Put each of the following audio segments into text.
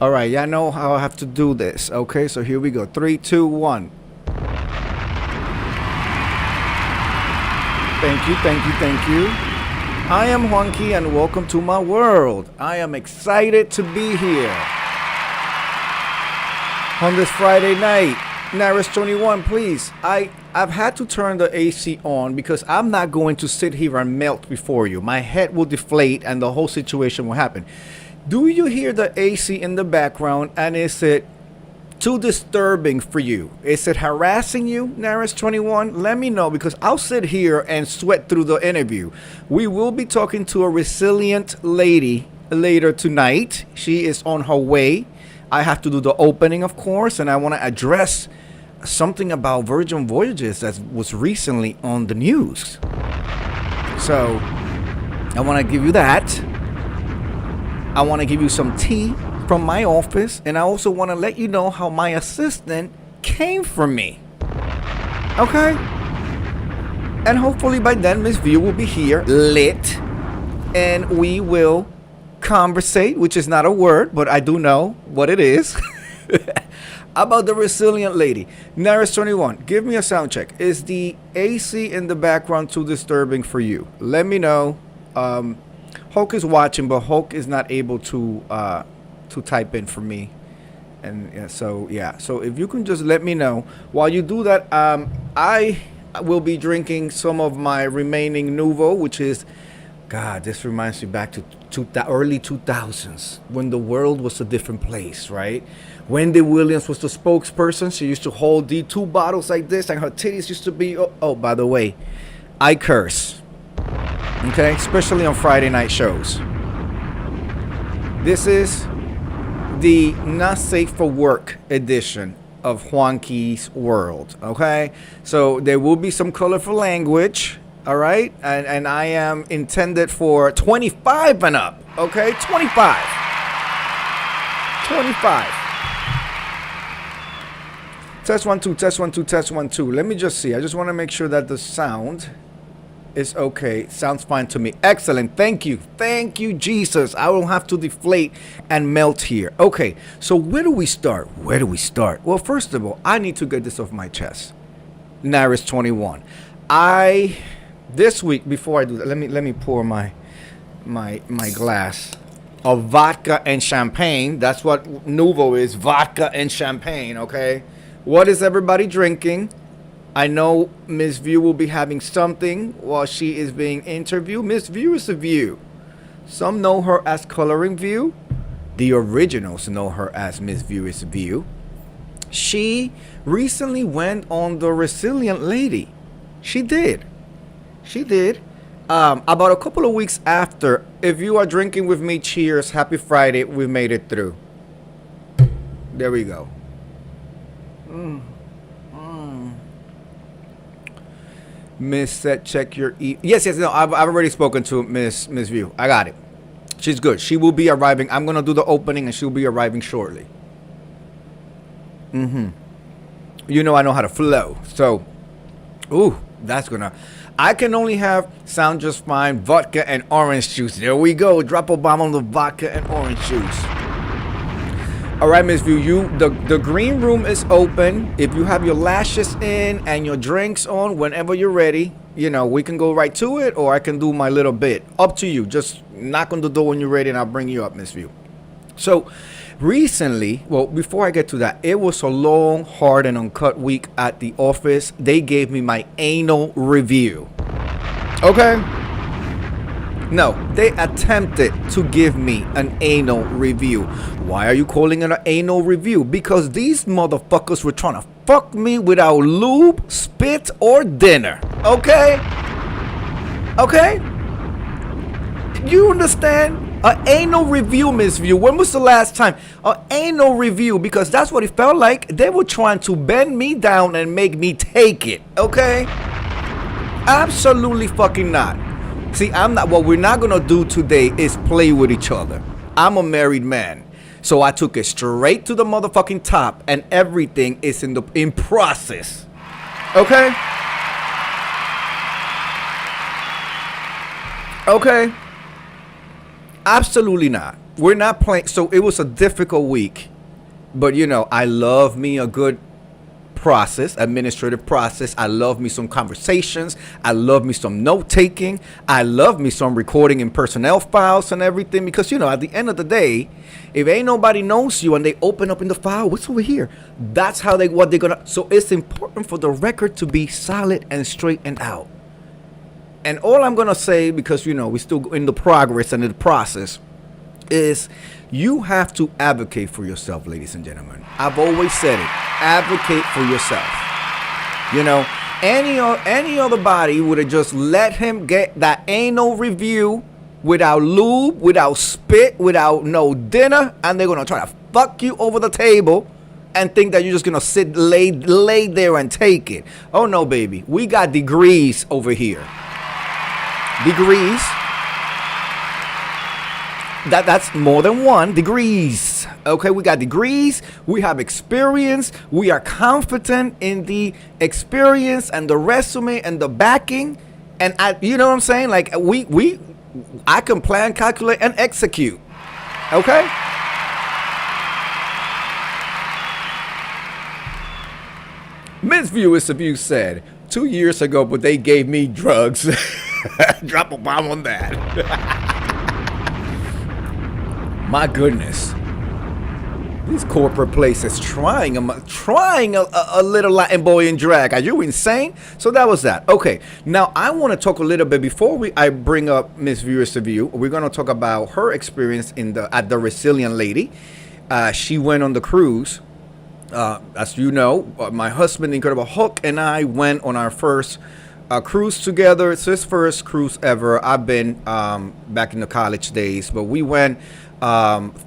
All right, y'all know how I have to do this. Okay, so here we go. Three, two, one. Thank you, thank you, thank you. I am Juanqui and welcome to my world. I am excited to be here on this Friday night. Naris 21, please. I've had to turn the AC on because I'm not going to sit here and melt before you. My head will deflate and the whole situation will happen. Do you hear the AC in the background, and is it too disturbing for you? Is it harassing you, Naris 21? Let me know, because I'll sit here and sweat through the interview. We will be talking to a resilient lady later tonight. She is on her way. I have to do the opening, of course, and I want to address something about Virgin Voyages that was recently on the news. So I want to give you that. I want to give you some tea from my office, and I also want to let you know how my assistant came for me. Okay? And hopefully by then Miss View will be here, lit, and we will conversate, which is not a word, but I do know what it is, about the resilient lady. Naris 21, give me a sound check. Is the AC in the background too disturbing for you? Let me know. Hulk is watching, but Hulk is not able to type in for me, and so if you can just let me know. While you do that, I will be drinking some of my remaining Nuvo, which is, God, this reminds me back to early 2000s when the world was a different place, right? Wendy Williams was the spokesperson. She used to hold the two bottles like this, and her titties used to be, oh by the way, I curse. Okay, especially on Friday night shows. This is the not safe for work edition of Juanqui's World. Okay, so there will be some colorful language. All right, and I am intended for 25 and up. Okay, 25. Test 1 2, test 1 2, test 1 2. Let me just see. I just want to make sure that the sound is okay. Sounds fine to me. Excellent. Thank you, Jesus. I don't have to deflate and melt here. Okay, so where do we start? Well, first of all, I need to get this off my chest. Naris 21. This week, before I do that, let me pour my glass of vodka and champagne. That's what Nuvo is, vodka and champagne. Okay, what is everybody drinking? I know Miss View will be having something while she is being interviewed. Miss View is a View. Some know her as Coloring View. The originals know her as Miss View is a View. She recently went on the Resilient Lady. She did. About a couple of weeks after. If you are drinking with me, cheers. Happy Friday. We made it through. There we go. Miss said, check your Yes. No, I've already spoken to Miss View. I got it. She's good. She will be arriving. I'm gonna do the opening, and she'll be arriving shortly. You know I know how to flow. So, I can only have sound just fine. Vodka and orange juice. There we go. Drop a bomb on the vodka and orange juice. All right, Miss View, the green room is open. If you have your lashes in and your drinks on, whenever you're ready, we can go right to it, or I can do my little bit. Up to you. Just knock on the door when you're ready, and I'll bring you up, Miss View. So, recently, well, before I get to that, it was a long, hard, and uncut week at the office. They gave me my anal review. Okay? No, they attempted to give me an anal review. Why are you calling it an anal review? Because these motherfuckers were trying to fuck me without lube, spit, or dinner. Okay? You understand? An anal review, Miss View. When was the last time? An anal review, because that's what it felt like. They were trying to bend me down and make me take it. Okay? Absolutely fucking not. See, what we're not gonna do today is play with each other. I'm a married man. So I took it straight to the motherfucking top, and everything is in process. Okay? Absolutely not. we're not playing. So it was a difficult week, but I love me a good process, administrative process. I love me some conversations. I love me some note taking. I love me some recording in personnel files and everything, because at the end of the day, if ain't nobody knows you and they open up in the file, what's over here? That's how what they're gonna. So it's important for the record to be solid and straightened out. And all I'm gonna say, because we're still in the progress and in the process, is you have to advocate for yourself, ladies and gentlemen. I've always said it. Advocate for yourself. Any other body would have just let him get that anal review without lube, without spit, without no dinner, and they're gonna try to fuck you over the table and think that you're just gonna lay there and take it. Oh no, baby. We got degrees over here. Degrees. That's more than one. Degrees. Okay, we got degrees. We have experience. We are confident in the experience and the resume and the backing. And you know what I'm saying? Like I can plan, calculate, and execute. Okay. Ms. Viewers of You said 2 years ago, but they gave me drugs. Drop a bomb on that. My goodness, these corporate places trying a little Latin boy in drag. Are you insane? So that was that. Okay, now I want to talk a little bit before I bring up Miss Viewers of You. We're going to talk about her experience at the Resilient Lady. She went on the cruise. As you know, my husband, Incredible Hulk, and I went on our first cruise together. It's his first cruise ever. I've been back in the college days, but we went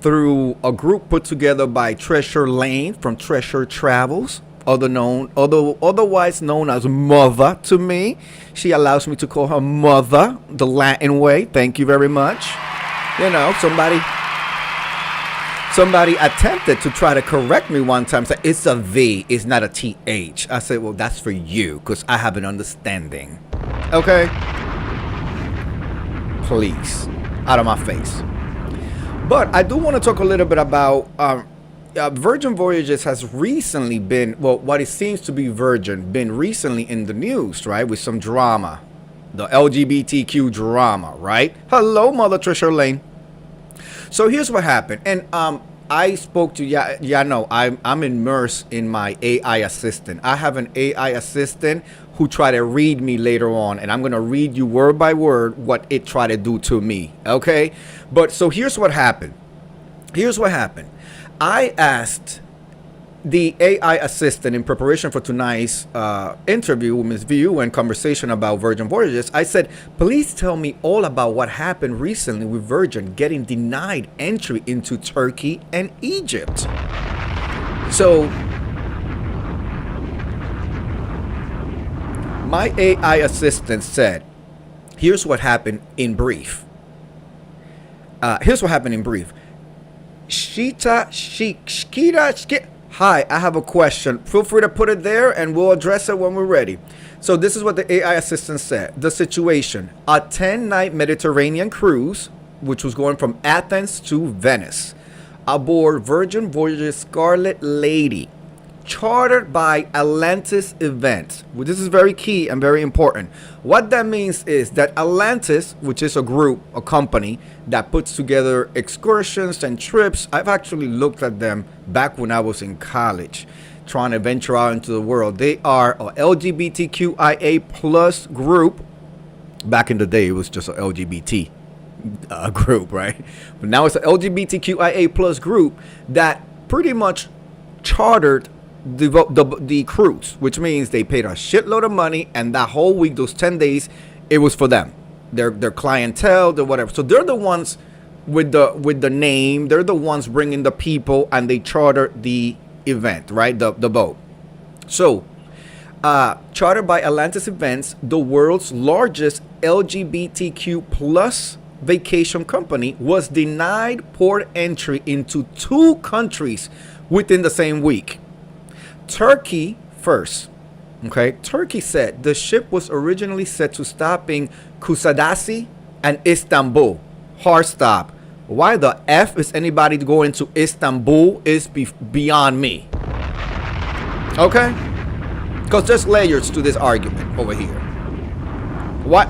through a group put together by Treasure Lane from Treasure Travels, otherwise known as Mother to me. She allows me to call her Mother the Latin way. Thank you very much. Somebody attempted to try to correct me one time. Said it's a V, it's not a TH. I said, well, that's for you, because I have an understanding. Okay? Please, out of my face. But I do want to talk a little bit about Virgin Voyages has recently been, well, what it seems to be been recently in the news, right? With some drama. The LGBTQ drama, right? Hello, Mother Treasure Lane. So here's what happened. And I spoke to, I'm immersed in my AI assistant. I have an AI assistant who tried to read me later on, and I'm going to read you word by word what it tried to do to me, okay? But so here's what happened. I asked the AI assistant in preparation for tonight's interview with Ms. View and conversation about Virgin Voyages. I said, please tell me all about what happened recently with Virgin getting denied entry into Turkey and Egypt. So my AI assistant said, here's what happened in brief. Hi, I have a question. Feel free to put it there and we'll address it when we're ready. So this is what the AI assistant said. The situation: a 10-night Mediterranean cruise, which was going from Athens to Venice, aboard Virgin Voyages Scarlet Lady, chartered by Atlantis Events. Well, this is very key and very important. What that means is that Atlantis, which is a company that puts together excursions and trips. I've actually looked at them back when I was in college, trying to venture out into the world. They are a LGBTQIA plus group. Back in the day, it was just an LGBT group, right? But now it's an LGBTQIA plus group that pretty much chartered the cruise, which means they paid a shitload of money, and that whole week, those 10 days, it was for them, their clientele, their whatever. So they're the ones with the name, they're the ones bringing the people, and they charter the event, right? The boat. So chartered by Atlantis Events, the world's largest LGBTQ plus vacation company, was denied port entry into 2 countries within the same week. Turkey first. Okay, Turkey said the ship was originally set to stop in Kusadasi and Istanbul. Hard stop. Why the F is anybody going to Istanbul is beyond me. Okay? Because there's layers to this argument over here. What?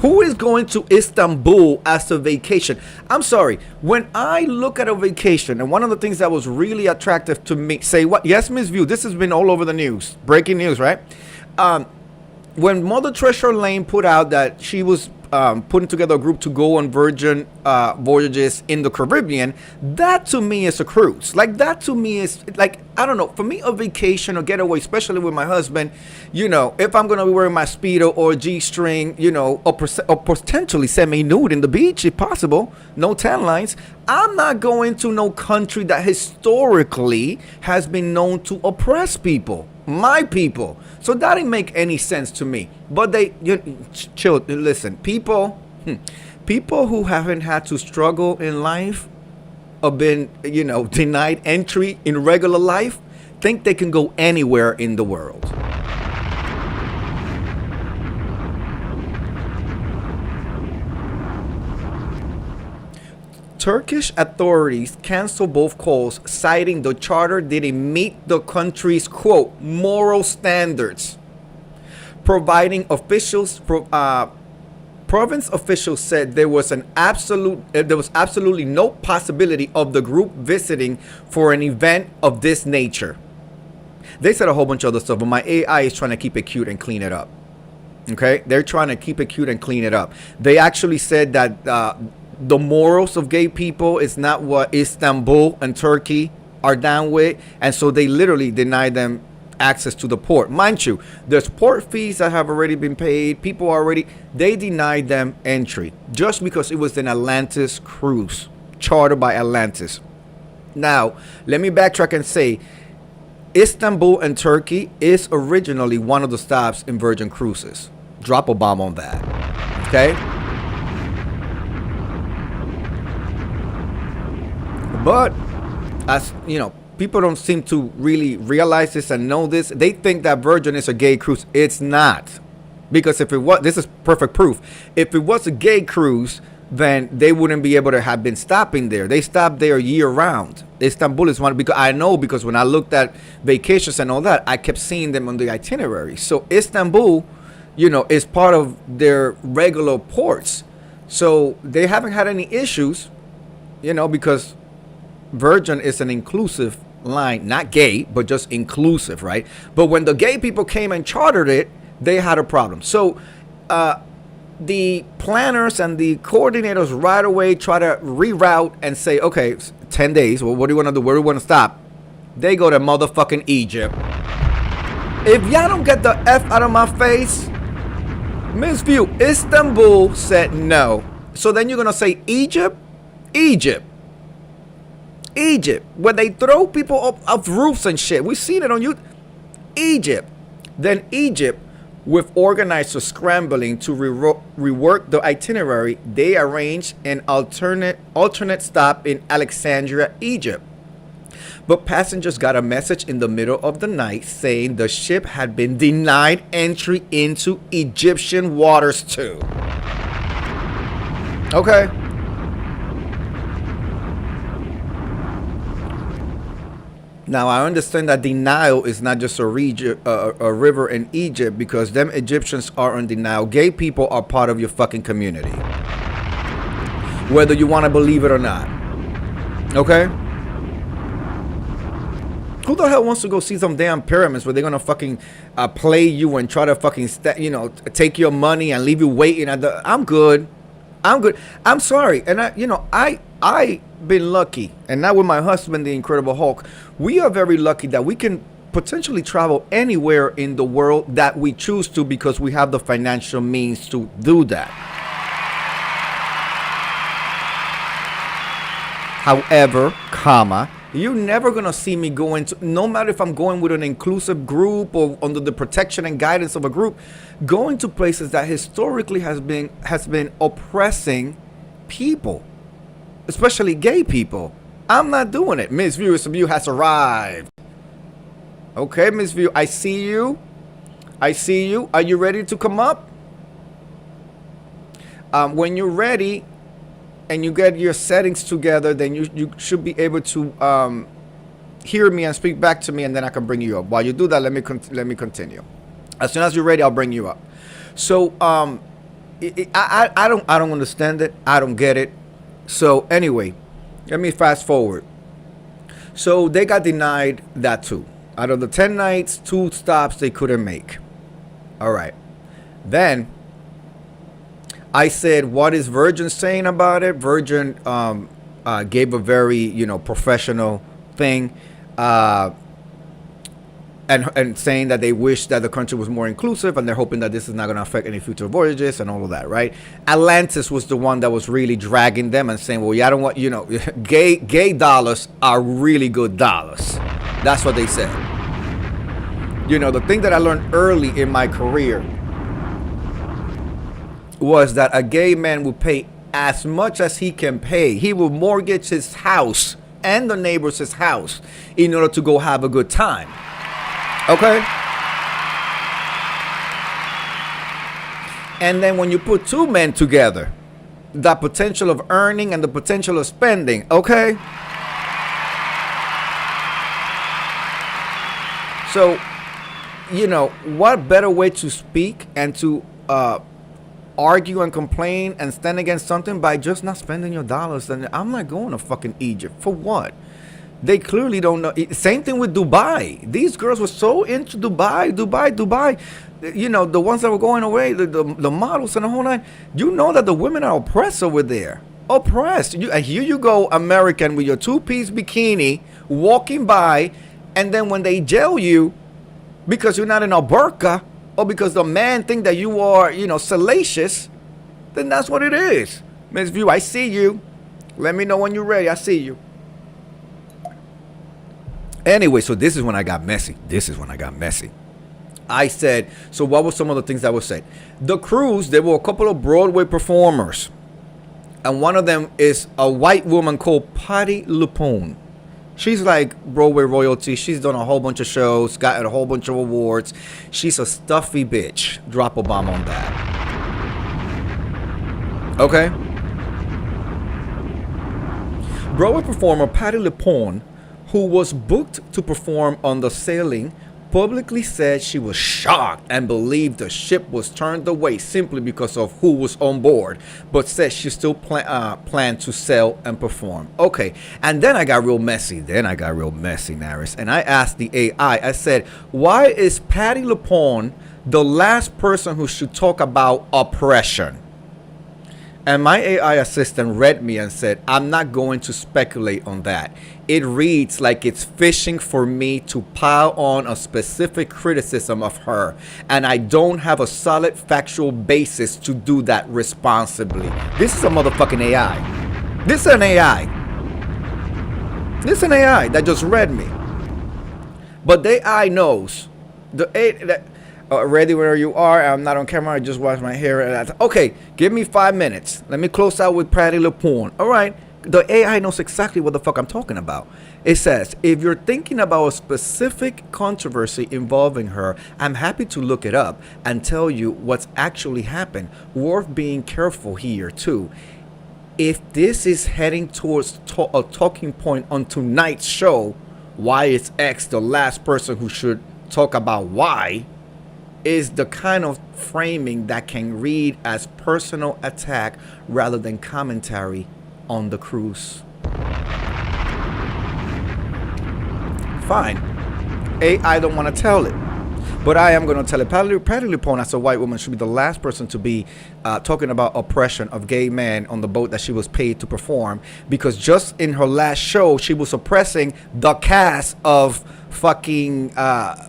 Who is going to Istanbul as a vacation? I'm sorry. When I look at a vacation, and one of the things that was really attractive to me, say what? Yes, Miss View. This has been all over the news. Breaking news, right? When Mother Treasure Lane put out that she was putting together a group to go on Virgin voyages in the Caribbean, that to me is a cruise. Like, that to me is like, I don't know, for me, a vacation or getaway, especially with my husband, you know, if I'm going to be wearing my Speedo or G-string, you know, or potentially semi-nude in the beach, if possible, no tan lines, I'm not going to no country that historically has been known to oppress people. My people. So that didn't make any sense to me. But chill, listen, people who haven't had to struggle in life or been, you know, denied entry in regular life think they can go anywhere in the world. Turkish authorities canceled both calls, citing the charter didn't meet the country's, quote, moral standards. Providing officials, province officials said there was absolutely no possibility of the group visiting for an event of this nature. They said a whole bunch of other stuff, but my AI is trying to keep it cute and clean it up. Okay? They're trying to keep it cute and clean it up. They actually said that the morals of gay people is not what Istanbul and Turkey are down with, and so they literally deny them access to the port. Mind you, there's port fees that have already been paid. They denied them entry just because it was an Atlantis cruise chartered by Atlantis. Now, let me backtrack and say Istanbul and Turkey is originally one of the stops in Virgin Cruises. Drop a bomb on that. Okay? But, as you know, people don't seem to really realize this and know this. They think that Virgin is a gay cruise. It's not. Because if it was, this is perfect proof. If it was a gay cruise, then they wouldn't be able to have been stopping there. They stop there year round. Istanbul is one, because I know, because when I looked at vacations and all that, I kept seeing them on the itinerary. So Istanbul, you know, is part of their regular ports. So they haven't had any issues, you know, because Virgin is an inclusive line, not gay, but just inclusive, right? But when the gay people came and chartered it, they had a problem. So the planners and the coordinators right away try to reroute and say, okay, 10 days. Well, what do you want to do? Where do you want to stop? They go to motherfucking Egypt. If y'all don't get the F out of my face, Miss View, Istanbul said no. So then you're going to say Egypt? Egypt, where they throw people up off roofs and shit. We've seen it on YouTube. Egypt. Then Egypt, with organizers scrambling to rework the itinerary, they arranged an alternate stop in Alexandria, Egypt. But passengers got a message in the middle of the night saying the ship had been denied entry into Egyptian waters too. Okay. Now, I understand that denial is not just a river in Egypt, because them Egyptians are on denial. Gay people are part of your fucking community, whether you want to believe it or not. Okay? Who the hell wants to go see some damn pyramids where they're going to fucking play you and try to fucking, take your money and leave you waiting at the... I'm good. I'm sorry. And I been lucky, and now with my husband, the Incredible Hulk, we are very lucky that we can potentially travel anywhere in the world that we choose to, because we have the financial means to do that. However, you're never gonna see me going to, no matter if I'm going with an inclusive group or under the protection and guidance of a group, going to places that historically has been oppressing people, especially gay people. I'm not doing it. Miss View has arrived. Okay, Miss View, I see you. Are you ready to come up? When you're ready, and you get your settings together, then you should be able to hear me and speak back to me, and then I can bring you up. While you do that, let me continue. As soon as you're ready, I'll bring you up. So I don't understand it. I don't get it. So anyway, let me fast forward. So they got denied that too. Out of the 10 nights, 2 stops they couldn't make. All right. Then I said, what is Virgin saying about it? Virgin gave a very, professional thing. And saying that they wish that the country was more inclusive, and they're hoping that this is not going to affect any future voyages and all of that, right? Atlantis was the one that was really dragging them and saying, well, yeah, I don't want, gay dollars are really good dollars. That's what they said. The thing that I learned early in my career was that a gay man will pay as much as he can pay. He will mortgage his house and the neighbor's house in order to go have a good time. Okay? And then when you put 2 men together, the potential of earning and the potential of spending, okay? So, what better way to speak and to argue and complain and stand against something by just not spending your dollars? And I'm not going to fucking Egypt. For what? They clearly don't know. Same thing with Dubai. These girls were so into Dubai. The ones that were going away, the models and the whole nine. You know that the women are oppressed over there. Oppressed. And here you go, American, with your 2-piece bikini, walking by, and then when they jail you because you're not in a burqa, or because the man think that you are, salacious, then that's what it is. Miss View, I see you. Let me know when you're ready. I see you. Anyway, so this is when I got messy. I said, so what were some of the things that were said? The cruise, there were a couple of Broadway performers. And one of them is a white woman called Patti LuPone. She's like Broadway royalty. She's done a whole bunch of shows, gotten a whole bunch of awards. She's a stuffy bitch. Drop a bomb on that. Okay? Broadway performer Patti LuPone, who was booked to perform on the sailing, publicly said she was shocked and believed the ship was turned away simply because of who was on board, but said she still planned to sail and perform. Okay, and then I got real messy. Naris. And I asked the AI, I said, why is Patti LuPone the last person who should talk about oppression? And my AI assistant read me and said, I'm not going to speculate on that. It reads like it's fishing for me to pile on a specific criticism of her. And I don't have a solid factual basis to do that responsibly. This is a motherfucking AI. This is an AI. This is an AI that just read me. But the AI knows. Ready where you are. I'm not on camera. I just washed my hair. Okay, give me 5 minutes. Let me close out with Patti LuPone. All right. The AI knows exactly what the fuck I'm talking about. It says, if you're thinking about a specific controversy involving her, I'm happy to look it up and tell you what's actually happened. Worth being careful here, too. If this is heading towards a talking point on tonight's show, why is X the last person who should talk about why, is the kind of framing that can read as personal attack rather than commentary on the cruise. Fine. I don't want to tell it. But I am going to tell it. Patti LuPone, as a white woman, should be the last person to be talking about oppression of gay men on the boat that she was paid to perform. Because just in her last show, she was oppressing the cast of fucking...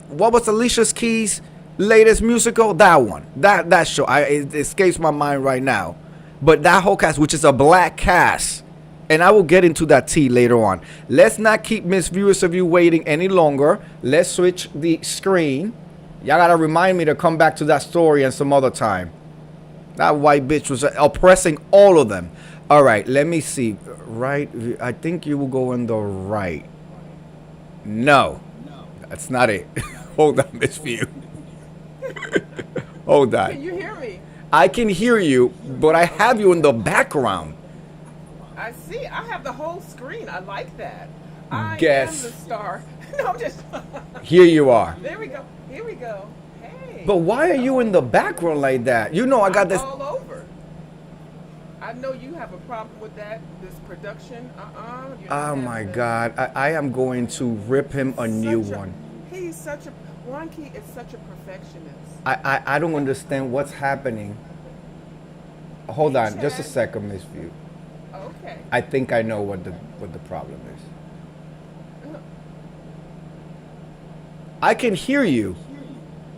what was Alicia Keys' latest musical? That one. That show. It escapes my mind right now. But that whole cast, which is a black cast. And I will get into that tea later on. Let's not keep Miss Viewers of you waiting any longer. Let's switch the screen. Y'all gotta remind me to come back to that story and some other time. That white bitch was oppressing all of them. All right, let me see. Right, I think you will go in the right. No, that's not it. Hold on, Miss View. Hold on. Can you hear me? I can hear you, but I have you in the background. I see. I have the whole screen. I like that. I Guess. am the star. No, I'm just. Here you are. There we go. Here we go. Hey. But why are you in the background like that? You know I got I'm this. all over. I know you have a problem with that. This production. You're not Oh having my it. God. I am going to rip him a new Such one. He's such a. Wonky is such a perfectionist. I don't understand what's happening. Hold on just a Chad. second, Miss View. Okay. I think I know what the problem is. I can hear you,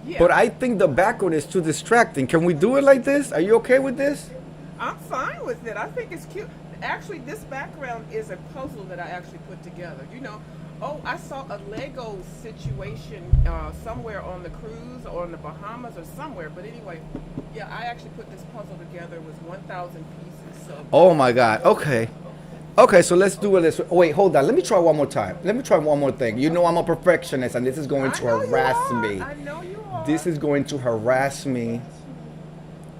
Yeah. but I think the background is too distracting. Can we do it like this? Are you okay with this? I'm fine with it. I think it's cute. Actually, this background is a puzzle that I actually put together. I saw a Lego situation somewhere on the cruise or in the Bahamas or somewhere. But anyway, yeah, I actually put this puzzle together. It was 1,000 pieces. So Oh my God. Okay. Okay, so let's do it this way. Oh, wait, hold on. Let me try one more time. Let me try one more thing. You know I'm a perfectionist, and this is going I to know you harass are. me. I know you are. This is going to harass me.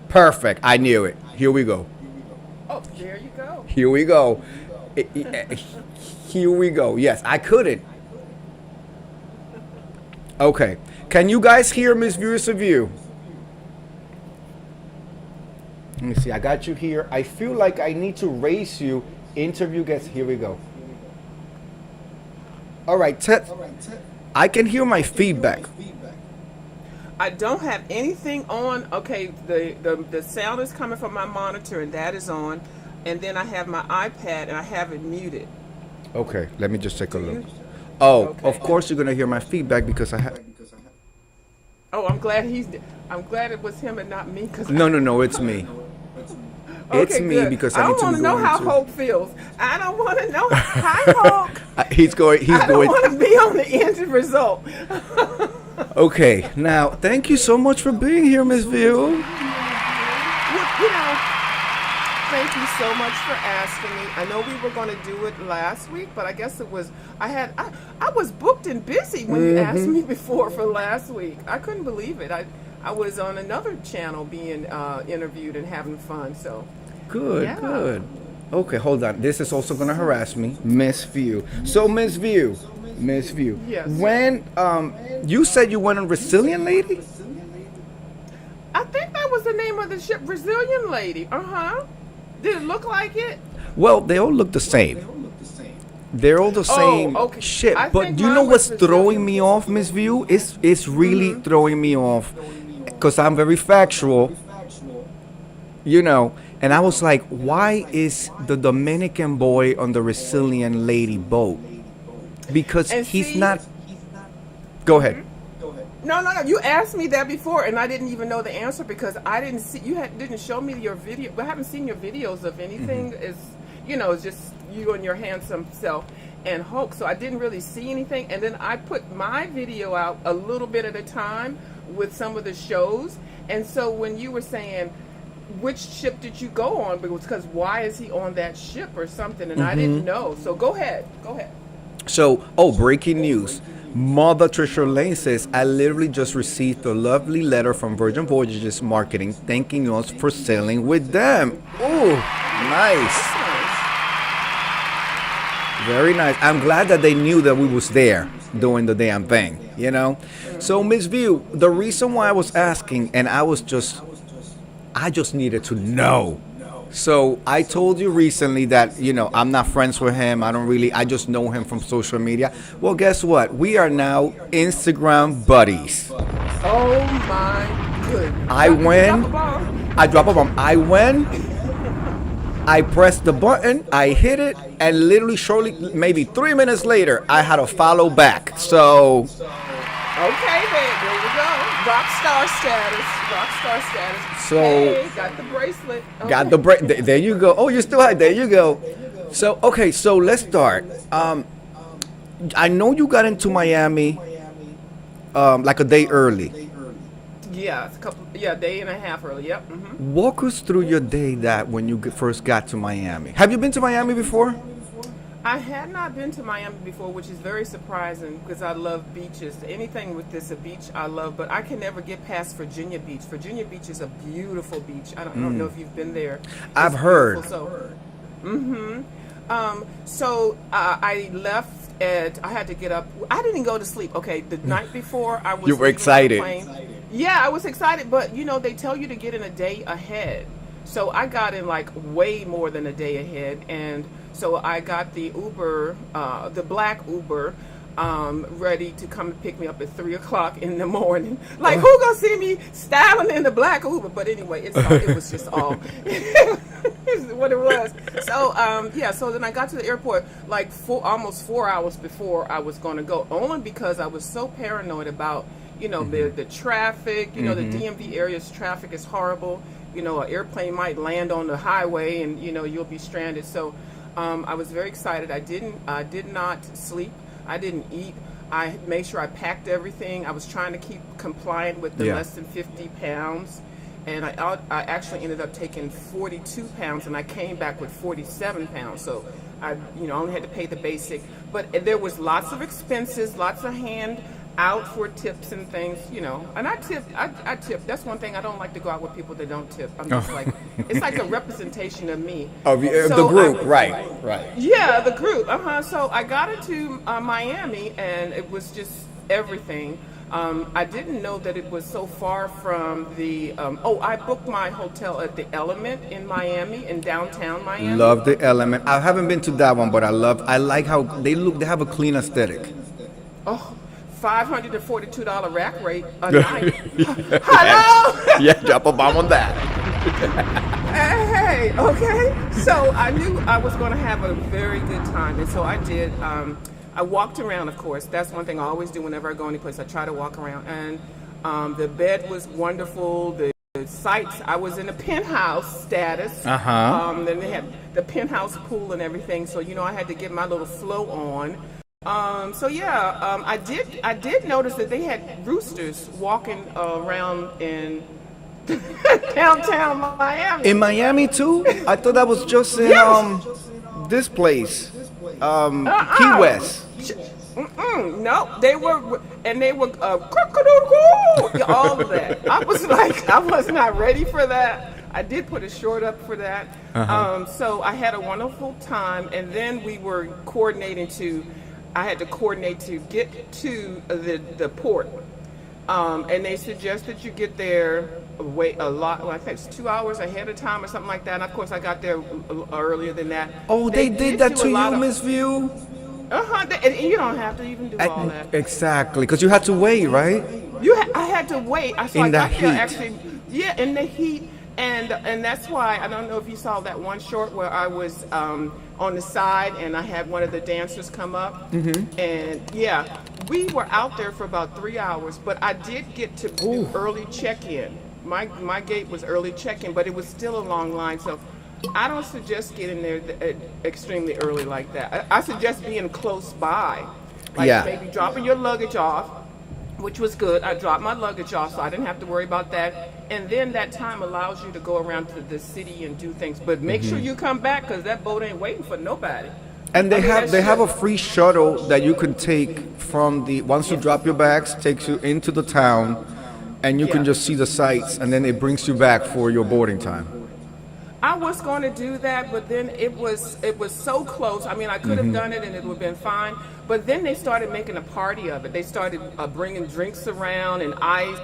Perfect. I knew it. Here we go. Oh, there you go. Here we go. Here we go. Yes, I couldn't. Okay. Can you guys hear Miss Viewers of You? Let me see. I got you here. I feel like I need to raise you. Interview guests. Here we go. All right. I can hear my feedback. I don't have anything on. Okay, the sound is coming from my monitor, and that is on. And then I have my iPad, and I have it muted. Okay. Let me just take a look. Oh, Okay. of course you're gonna hear my feedback because I have. Oh, I'm glad it was him and not me. No. It's me. It's me good. because I I need don't to want be to know going how into. Hope feels. I don't want to know. Hi, Hope. He's going. He's I don't going. want to be on the end result. Okay. Now, thank you so much for being here, Miss View. Thank you so much for asking me. I know we were going to do it last week, but I guess it was I was booked and busy when you asked me before for last week. I couldn't believe it. I was on another channel being interviewed and having fun. So Good. Yeah. Good. Okay. Hold on. This is also gonna harass me, Miss View. So, Miss View. Yes. When you said you went on Resilient Lady. I think that was the name of the ship, Brazilian Lady. Did it look like it? Well, they all look the same. They're all the same okay. shit. I But think you mine know was what's throwing Brazilian. me off, Miss View? It's really throwing me off because I'm very factual. And I was like, why is the Dominican boy on the Resilient Lady boat? Because And he's see- not. Go ahead. No. You asked me that before, and I didn't even know the answer because I didn't see. Didn't show me your video. I haven't seen your videos of anything. It's just you and your handsome self and Hulk. So I didn't really see anything. And then I put my video out a little bit at a time with some of the shows. And so when you were saying, which ship did you go on? Because why is he on that ship or something? And I didn't know. So go ahead. So, breaking news. Mother Trisha Lane says, I literally just received a lovely letter from Virgin Voyages Marketing thanking us for sailing with them. Oh, nice. Very nice. I'm glad that they knew that we was there doing the damn thing, So, Miss View, the reason why I was asking, and I just needed to know. So I told you recently that, I'm not friends with him. I just know him from social media. Well, guess what? We are now Instagram buddies. Oh my goodness. I win. Drop a bomb. I drop a bomb. I win. I pressed the button. I hit it. And literally shortly, maybe 3 minutes later, I had a follow back. So, Okay, then. There you go. Rockstar status. So- Hey, got the bracelet. Okay. got the break. There you go. Oh, you still had. There you go. So, okay. So let's start. I know you got into Miami like a day early. Yeah, it's day and a half early. Yep. Walk us through your day when you first got to Miami. Have you been to Miami before? I had not been to Miami before, which is very surprising because I love beaches. Anything with a beach I love, but I can never get past Virginia Beach. Virginia Beach is a beautiful beach. I don't know if you've been there. I've It's heard. beautiful. So, I left I had to get up. I didn't go to sleep. Okay, the night before I was You were leaving the excited. plane. Yeah, I was excited, but you know they tell you to get in a day ahead. So I got in like way more than a day ahead, and so I got the Uber, the black Uber, ready to come and pick me up at 3 o'clock in the morning. Like, who gonna see me styling in the black Uber? But anyway, it was just all it's what it was. So yeah, so then I got to the airport like almost 4 hours before I was going to go, only because I was so paranoid about the traffic. The DMV area's traffic is horrible. An airplane might land on the highway and you'll be stranded. So I was very excited. I did not sleep. I didn't eat. I made sure I packed everything. I was trying to keep compliant with the less than 50 pounds. And I actually ended up taking 42 pounds, and I came back with 47 pounds. So I only had to pay the basic. But there was lots of expenses, lots of hand out for tips and things, And I tip. I tip. That's one thing. I don't like to go out with people that don't tip. I'm just like, it's like a representation of me. Of the group, right. Yeah, the group. So I got into Miami, and it was just everything. I didn't know that it was so far from the. I booked my hotel at the Element in Miami, in downtown Miami. Love the Element. I haven't been to that one, but I like how they look. They have a clean aesthetic. Oh, $542 rack rate a night. Hello. Yeah, drop a bomb on that. Hey, okay. So I knew I was going to have a very good time, and so I did. I walked around, of course. That's one thing I always do whenever I go any place. I try to walk around, and the bed was wonderful. The sights. I was in a penthouse status. Then they had the penthouse pool and everything. So I had to get my little flow on. I did notice that they had roosters walking around in downtown Miami. In Miami too? I thought that was just in this place, Key West. No, they were all of that. I was like, I was not ready for that. I did put a short up for that. So I had a wonderful time, and then we were I had to coordinate to get to the port. And they suggest that you get there a lot. Well, I think it's 2 hours ahead of time or something like that. And of course, I got there earlier than that. Oh, they did that to you, Miss View? And you don't have to even do all that. Exactly, because you had to wait, right? I had to wait. In the heat. Actually, yeah, in the heat. And that's why, I don't know if you saw that one short where I was on the side and I had one of the dancers come up. And yeah, we were out there for about 3 hours, but I did get to do early check-in. My gate was early check-in, but it was still a long line. So I don't suggest getting there extremely early like that. I suggest being close by, like maybe dropping your luggage off, which was good. I dropped my luggage off, so I didn't have to worry about that. And then that time allows you to go around to the city and do things. But make sure you come back, because that boat ain't waiting for nobody. And they have a free shuttle that you can take from once you drop your bags, takes you into the town, and you can just see the sights, and then it brings you back for your boarding time. I was going to do that, but then it was so close. I mean, I could have done it and it would have been fine. But then they started making a party of it. They started bringing drinks around and ice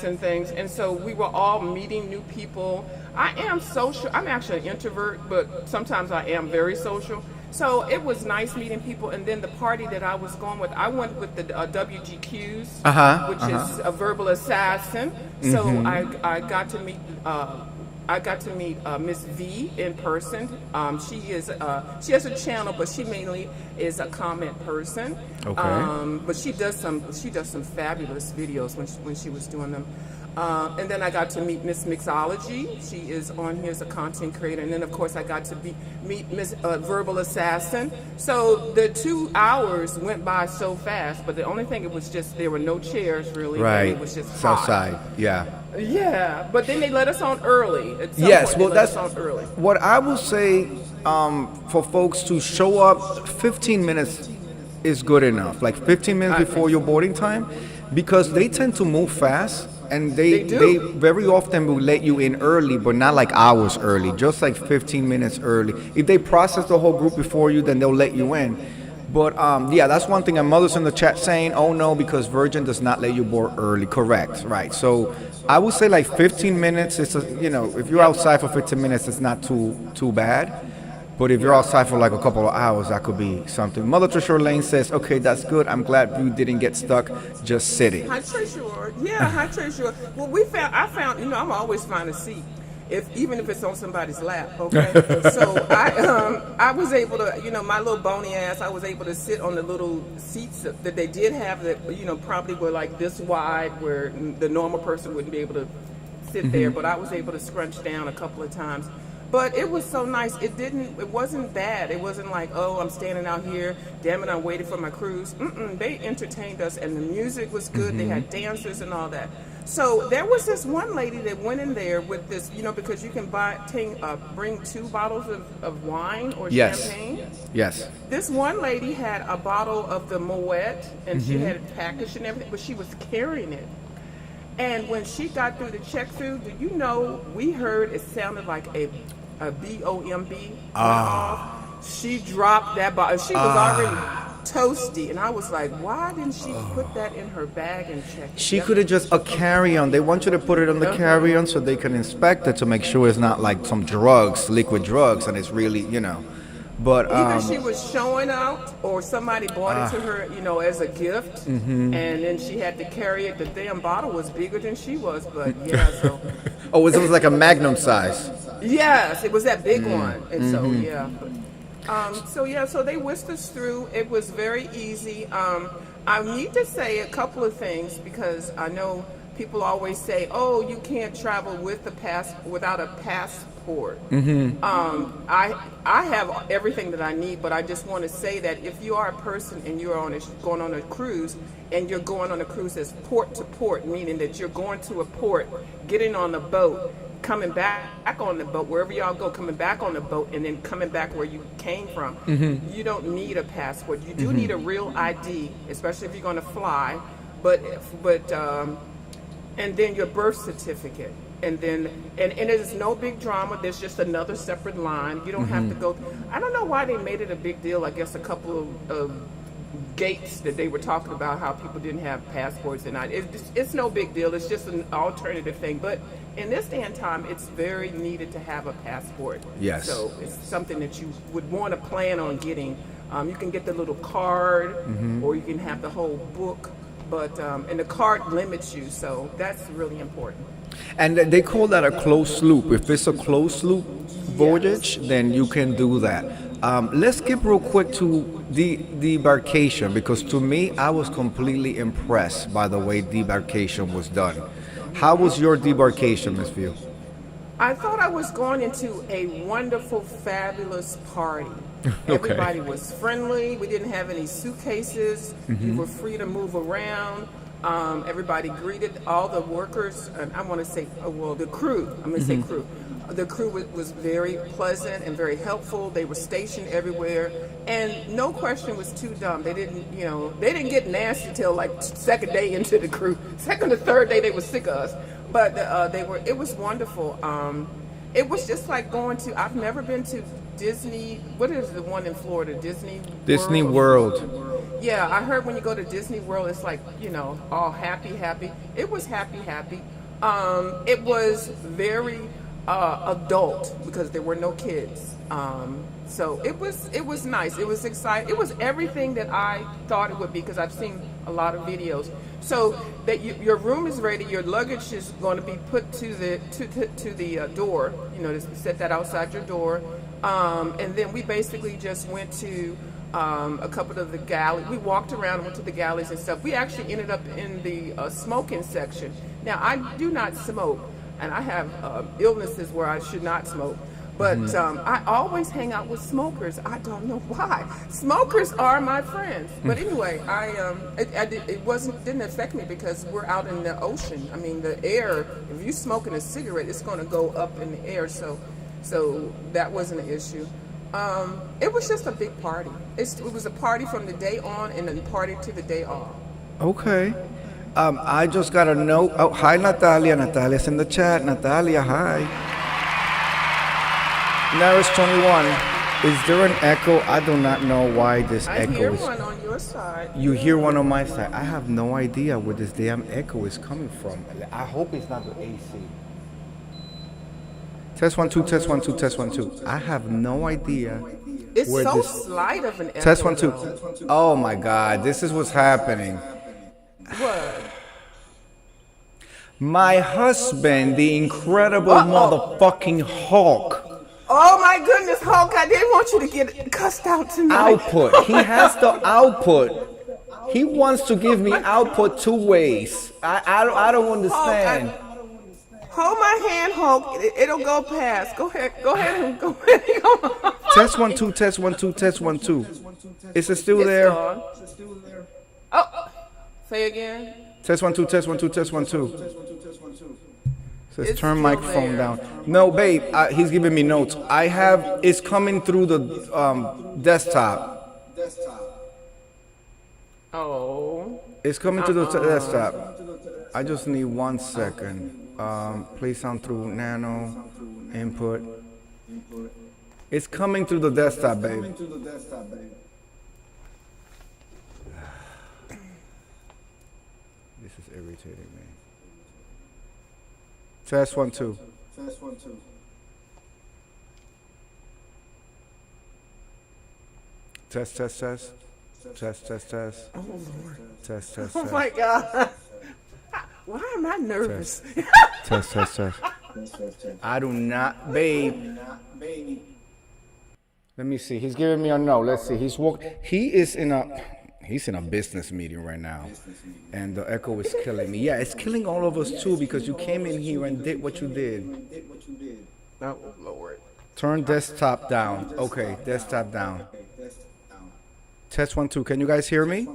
and things. And so we were all meeting new people. I am social. I'm actually an introvert, but sometimes I am very social. So it was nice meeting people. And then the party that I was going with, I went with the WGQs, which is a verbal assassin. So I got to meet Miss V in person. She has a channel, but she mainly is a comment person. Okay. But she does some fabulous videos when she was doing them. And then I got to meet Miss Mixology. She is on here as a content creator. And then of course I got to meet Miss Verbal Assassin. So the 2 hours went by so fast. But the only thing, it was just there were no chairs really. Right. It was just hot. Southside. Yeah. Yeah, but then they let us on early. That's early. What I will say for folks to show up 15 minutes is good enough. Like 15 minutes before your boarding time, because they tend to move fast. and They they do. very often will let you in early, but not like hours early, just like 15 minutes early. If they process the whole group before you, then they'll let you in. But yeah, that's one thing. And mother's in the chat saying, "Oh no, because Virgin does not let you board early." Correct, right? So I would say like 15 minutes. It's if you're outside for 15 minutes, it's not too bad. But if you're outside for like a couple of hours, that could be something. Mother Trisha Lane says, "Okay, that's good. I'm glad you didn't get stuck just sitting." Hi Trisha. Yeah, hi Trisha. Well, I found, I'm always find a seat, even if it's on somebody's lap. Okay, so I was able to, my little bony ass, I was able to sit on the little seats that they did have that, probably were like this wide, where the normal person wouldn't be able to sit there, but I was able to scrunch down a couple of times. But it was so nice. It wasn't bad. It wasn't like, oh, I'm standing out here, damn it, I'm waiting for my cruise. They entertained us, and the music was good. They had dancers and all that. So there was this one lady that went in there with this, because you can bring 2 bottles of wine or Yes. champagne. Yes. This one lady had a bottle of the Moet, and she had it packaged and everything, but she was carrying it. And when she got through the check-through, we heard it sounded like a B-O-M-B went off. She dropped that bottle. She was already toasty, and I was like, why didn't she put that in her bag and check it? She could have just a carry-on. They want you to put it on the carry-on so they can inspect it to make sure it's not like some drugs, liquid drugs, and it's really, But Either she was showing out, or somebody bought it to her, as a gift, and then she had to carry it. The damn bottle was bigger than she was, but yeah, so. it was like a Magnum size. Yes, it was that big one, and so yeah. So they whisked us through. It was very easy. I need to say a couple of things, because I know people always say, "Oh, you can't travel without a passport." I have everything that I need, but I just want to say that if you are a person and you're going on a cruise, and you're going on a cruise that's port to port, meaning that you're going to a port, getting on the boat, coming back on the boat, wherever y'all go, coming back on the boat, and then coming back where you came from, you don't need a passport. You do need a real ID, especially if you're going to fly, but and then your birth certificate. And then, and it is no big drama. There's just another separate line. You don't have to go. I don't know why they made it a big deal. I guess a couple of gates that they were talking about, how people didn't have passports, and it's no big deal. It's just an alternative thing. But in this day and time, it's very needed to have a passport. Yes. So it's something that you would want to plan on getting. You can get the little card, or you can have the whole book. But and the card limits you, so that's really important. And they call that a closed loop. If it's a closed loop voyage, then you can do that. Let's skip real quick to the debarkation, because to me, I was completely impressed by the way debarkation was done. How was your debarkation, Ms. View? I thought I was going into a wonderful, fabulous party. Everybody was friendly. We didn't have any suitcases. You were free to move around. Everybody greeted all the workers. I want to say, the crew. I'm going to say crew. The crew was very pleasant and very helpful. They were stationed everywhere, and no question was too dumb. They didn't get nasty till like second day into the cruise. Second or third day, they were sick of us. But it was wonderful. It was just like going to, I've never been to Disney, what is the one in Florida, Disney World. Yeah, I heard when you go to Disney World, it's like, all happy. It was happy. It was very adult, because there were no kids. So it was nice. It was exciting. It was everything that I thought it would be, because I've seen a lot of videos. So that your room is ready, your luggage is going to be put to the door. To set that outside your door. And then we basically just went to a couple of the galleys. We walked around, went to the galleys and stuff. We actually ended up in the smoking section. Now, I do not smoke, and I have illnesses where I should not smoke. But I always hang out with smokers. I don't know why. Smokers are my friends. But anyway, it didn't affect me, because we're out in the ocean. I mean, the air. If you're smoking a cigarette, it's going to go up in the air. So that wasn't an issue. It was just a big party. It was a party from the day on, and then party to the day off. Okay. I just got a note. Oh, hi, Natalia. Natalia's in the chat. Natalia, hi. Naris 21. Is there an echo? I do not know why this I echo hear is. one on your side. You hear one on my side. I have no idea where this damn echo is coming from. I hope it's not the AC. Test 1 2, test 1 2, test 1 2. I have no idea. It's where so this- slight of an echo. Test 1 2. though. Oh my God, this is what's happening. What? My husband, the incredible motherfucking Hulk, Oh my goodness, Hulk! I didn't want you to get cussed out tonight. output. He has the output. He wants to give me output two ways. I don't understand. Hold my hand, Hulk. It'll go past. Go ahead. Go ahead. Go ahead. Test 1 2, test 1 2, test 1 2. Is it still It's there? gone. Oh, say again. Test 1 2, test 1 2, test 1 2. Says It's turn still microphone there. down. No, babe, he's giving me notes. I have, it's coming through the desktop. Oh. It's coming to the desktop. I just need 1 second. Play sound through nano input. It's coming through the desktop, babe. This is irritating me. Test 1 2. Test test test. Test test test. Oh Lord. Test test Oh test. my God. Why am I nervous? Test test test. I do not, babe. Let me see. He's giving me a no. Let's see. He's in a business meeting right now, and the echo is killing me. Yeah, it's killing all of us too because you came in here and did what you did. Oh Lord. Turn desktop down. Okay, desktop down. Test 1 2. Can you guys hear me?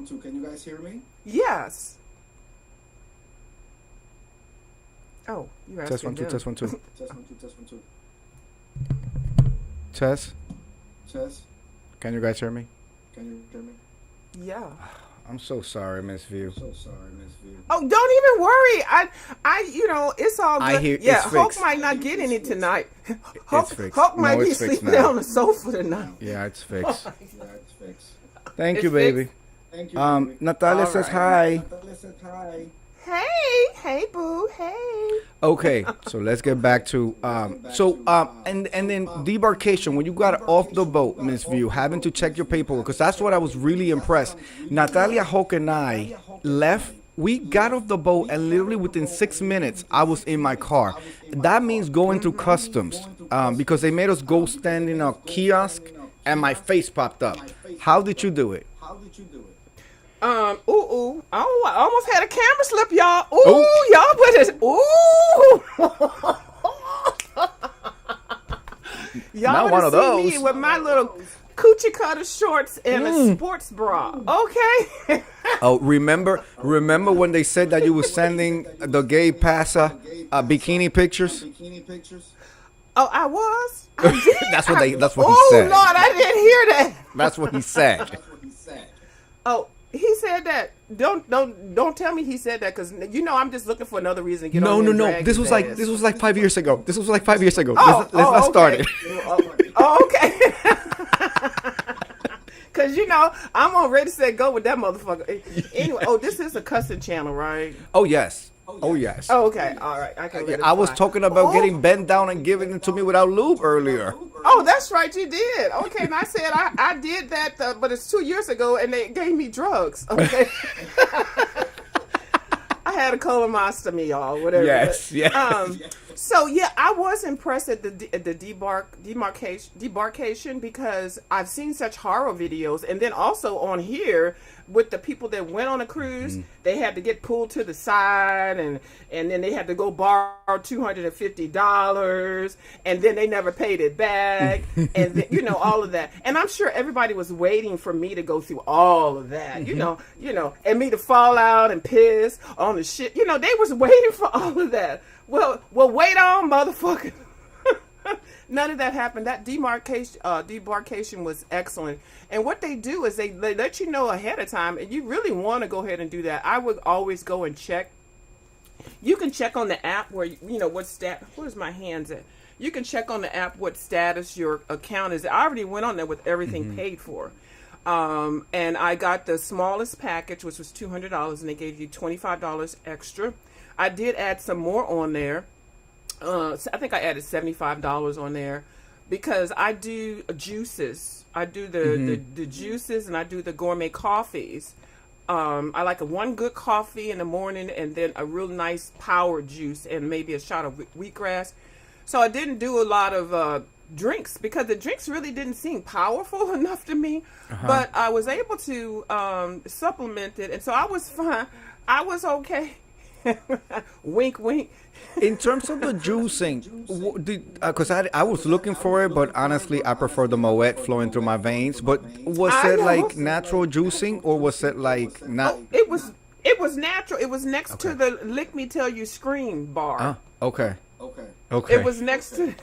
Yes. Oh, you asking Test 1 2. them. Test 1 2. Test. Can you guys hear me? Yeah. I'm so sorry, Miss View. Oh, don't even worry. You know, it's all good. I hear- yeah, it's Hulk fixed. might not get any tonight. Hulk, fixed. Hulk No, might be it's fixed sleeping now. on the sofa tonight. Yeah, it's fixed. Thank It's you, baby. Natalia All says right. hi. Hey, boo, hey. Okay, so let's get back to and then debarkation. When you got off the boat, Miss View, having to check your paperwork, because that's what I was really impressed. Natalia Hulk and I left. We got off the boat, and literally within 6 minutes, I was in my car. That means going through customs, because they made us go stand in a kiosk, and my face popped up. How did you do it? Ooh. Oh, I almost had a camera slip, y'all. Ooh, y'all put it. Ooh. Y'all Not would one have of seen me those. with my little coochie cutter shorts and a sports bra. Okay. Oh, remember when they said that you were sending the gay passa bikini pictures? Oh, I was. I did. That's what he Oh said. Lord, I didn't hear that. That's what he said. Oh, he said that. Don't tell me he said that, because you know I'm just looking for another reason to get on here and No. drag This his was like ass. 5 years ago. Oh, Let's not start okay. it. Oh, okay. Because, you know, I'm on ready, set, go with that motherfucker. Anyway, this is a cussing channel, right? Oh yes. Oh yes. Oh, okay. All right. I can let it I was fly. talking about Oh. getting bent down and giving it to me without lube earlier. Oh, that's right. You did. Okay. And I said I did that, but it's 2 years ago, and they gave me drugs. Okay. I had a colonoscopy, y'all. Whatever. Yes, yes. So yeah, I was impressed at the debarkation because I've seen such horror videos, and then also on here with the people that went on a cruise, they had to get pulled to the side, and then they had to go borrow $250, and then they never paid it back, and then, you know, all of that. And I'm sure everybody was waiting for me to go through all of that, you know, and me to fall out and piss on the shit. You know, they was waiting for all of that. Well, wait on, motherfucker. None of that happened. That debarkation was excellent. And what they do is they let you know ahead of time, and you really want to go ahead and do that. I would always go and check. You can check on the app where you know what stat. Where's my hands at? You can check on the app what status your account is. I already went on there with everything paid for. And I got the smallest package, which was $200, and they gave you $25 extra. I did add some more on there. So I think I added $75 on there because I do juices. I do the juices, and I do the gourmet coffees. I like one good coffee in the morning, and then a real nice power juice, and maybe a shot of wheatgrass. So I didn't do a lot of drinks because the drinks really didn't seem powerful enough to me. But I was able to supplement it, and so I was fine. I was okay. Wink, wink. In terms of the juicing, because I was looking for it, but honestly, I prefer the Moet flowing through my veins. But was I it know. like natural juicing, or was it like not? It was natural. It was next to the Lick Me Till You Scream bar. Okay. Okay. It was next to.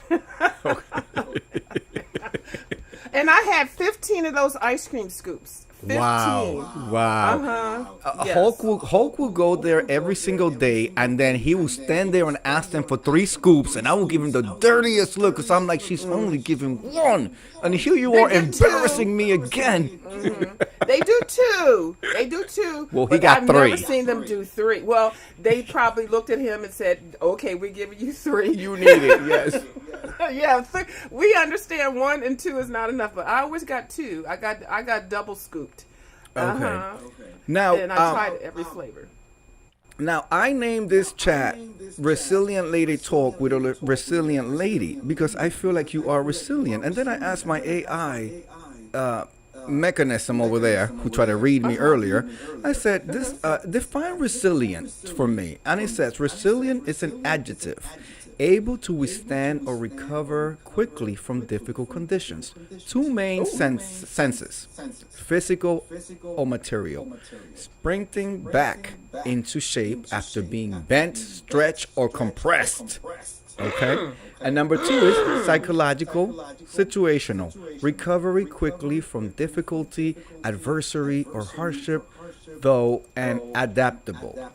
And I had 15 of those ice cream scoops. 15. Wow. Yes. Hulk will go there every single day, and then he will stand there and ask them for 3 scoops, and I will give him the dirtiest look because I'm like, she's only giving 1, and here you are They do too. embarrassing me again. They do too. They do too. Well, he but got I've 3. never seen them do 3. Well, they probably looked at him and said, "Okay, we're giving you 3. You need it, yes. Yeah, we understand 1 and 2 is not enough, but I always got 2. I got double scooped. Okay. Now, And I tried every flavor. Now, I named this chat Resilient Lady Talk with a Resilient Lady because I feel like you are resilient. And then I asked my AI mechanism over there who tried to read me earlier, I said, define resilient for me. And it says, resilient is an adjective, able to withstand or recover quickly from difficult conditions. 2 main senses, physical or material. Sprinting back into shape after being bent, stretched, or compressed. Okay? And number 2 is psychological, situational. Recovery quickly from difficulty, adversity, or hardship, though, and adaptable.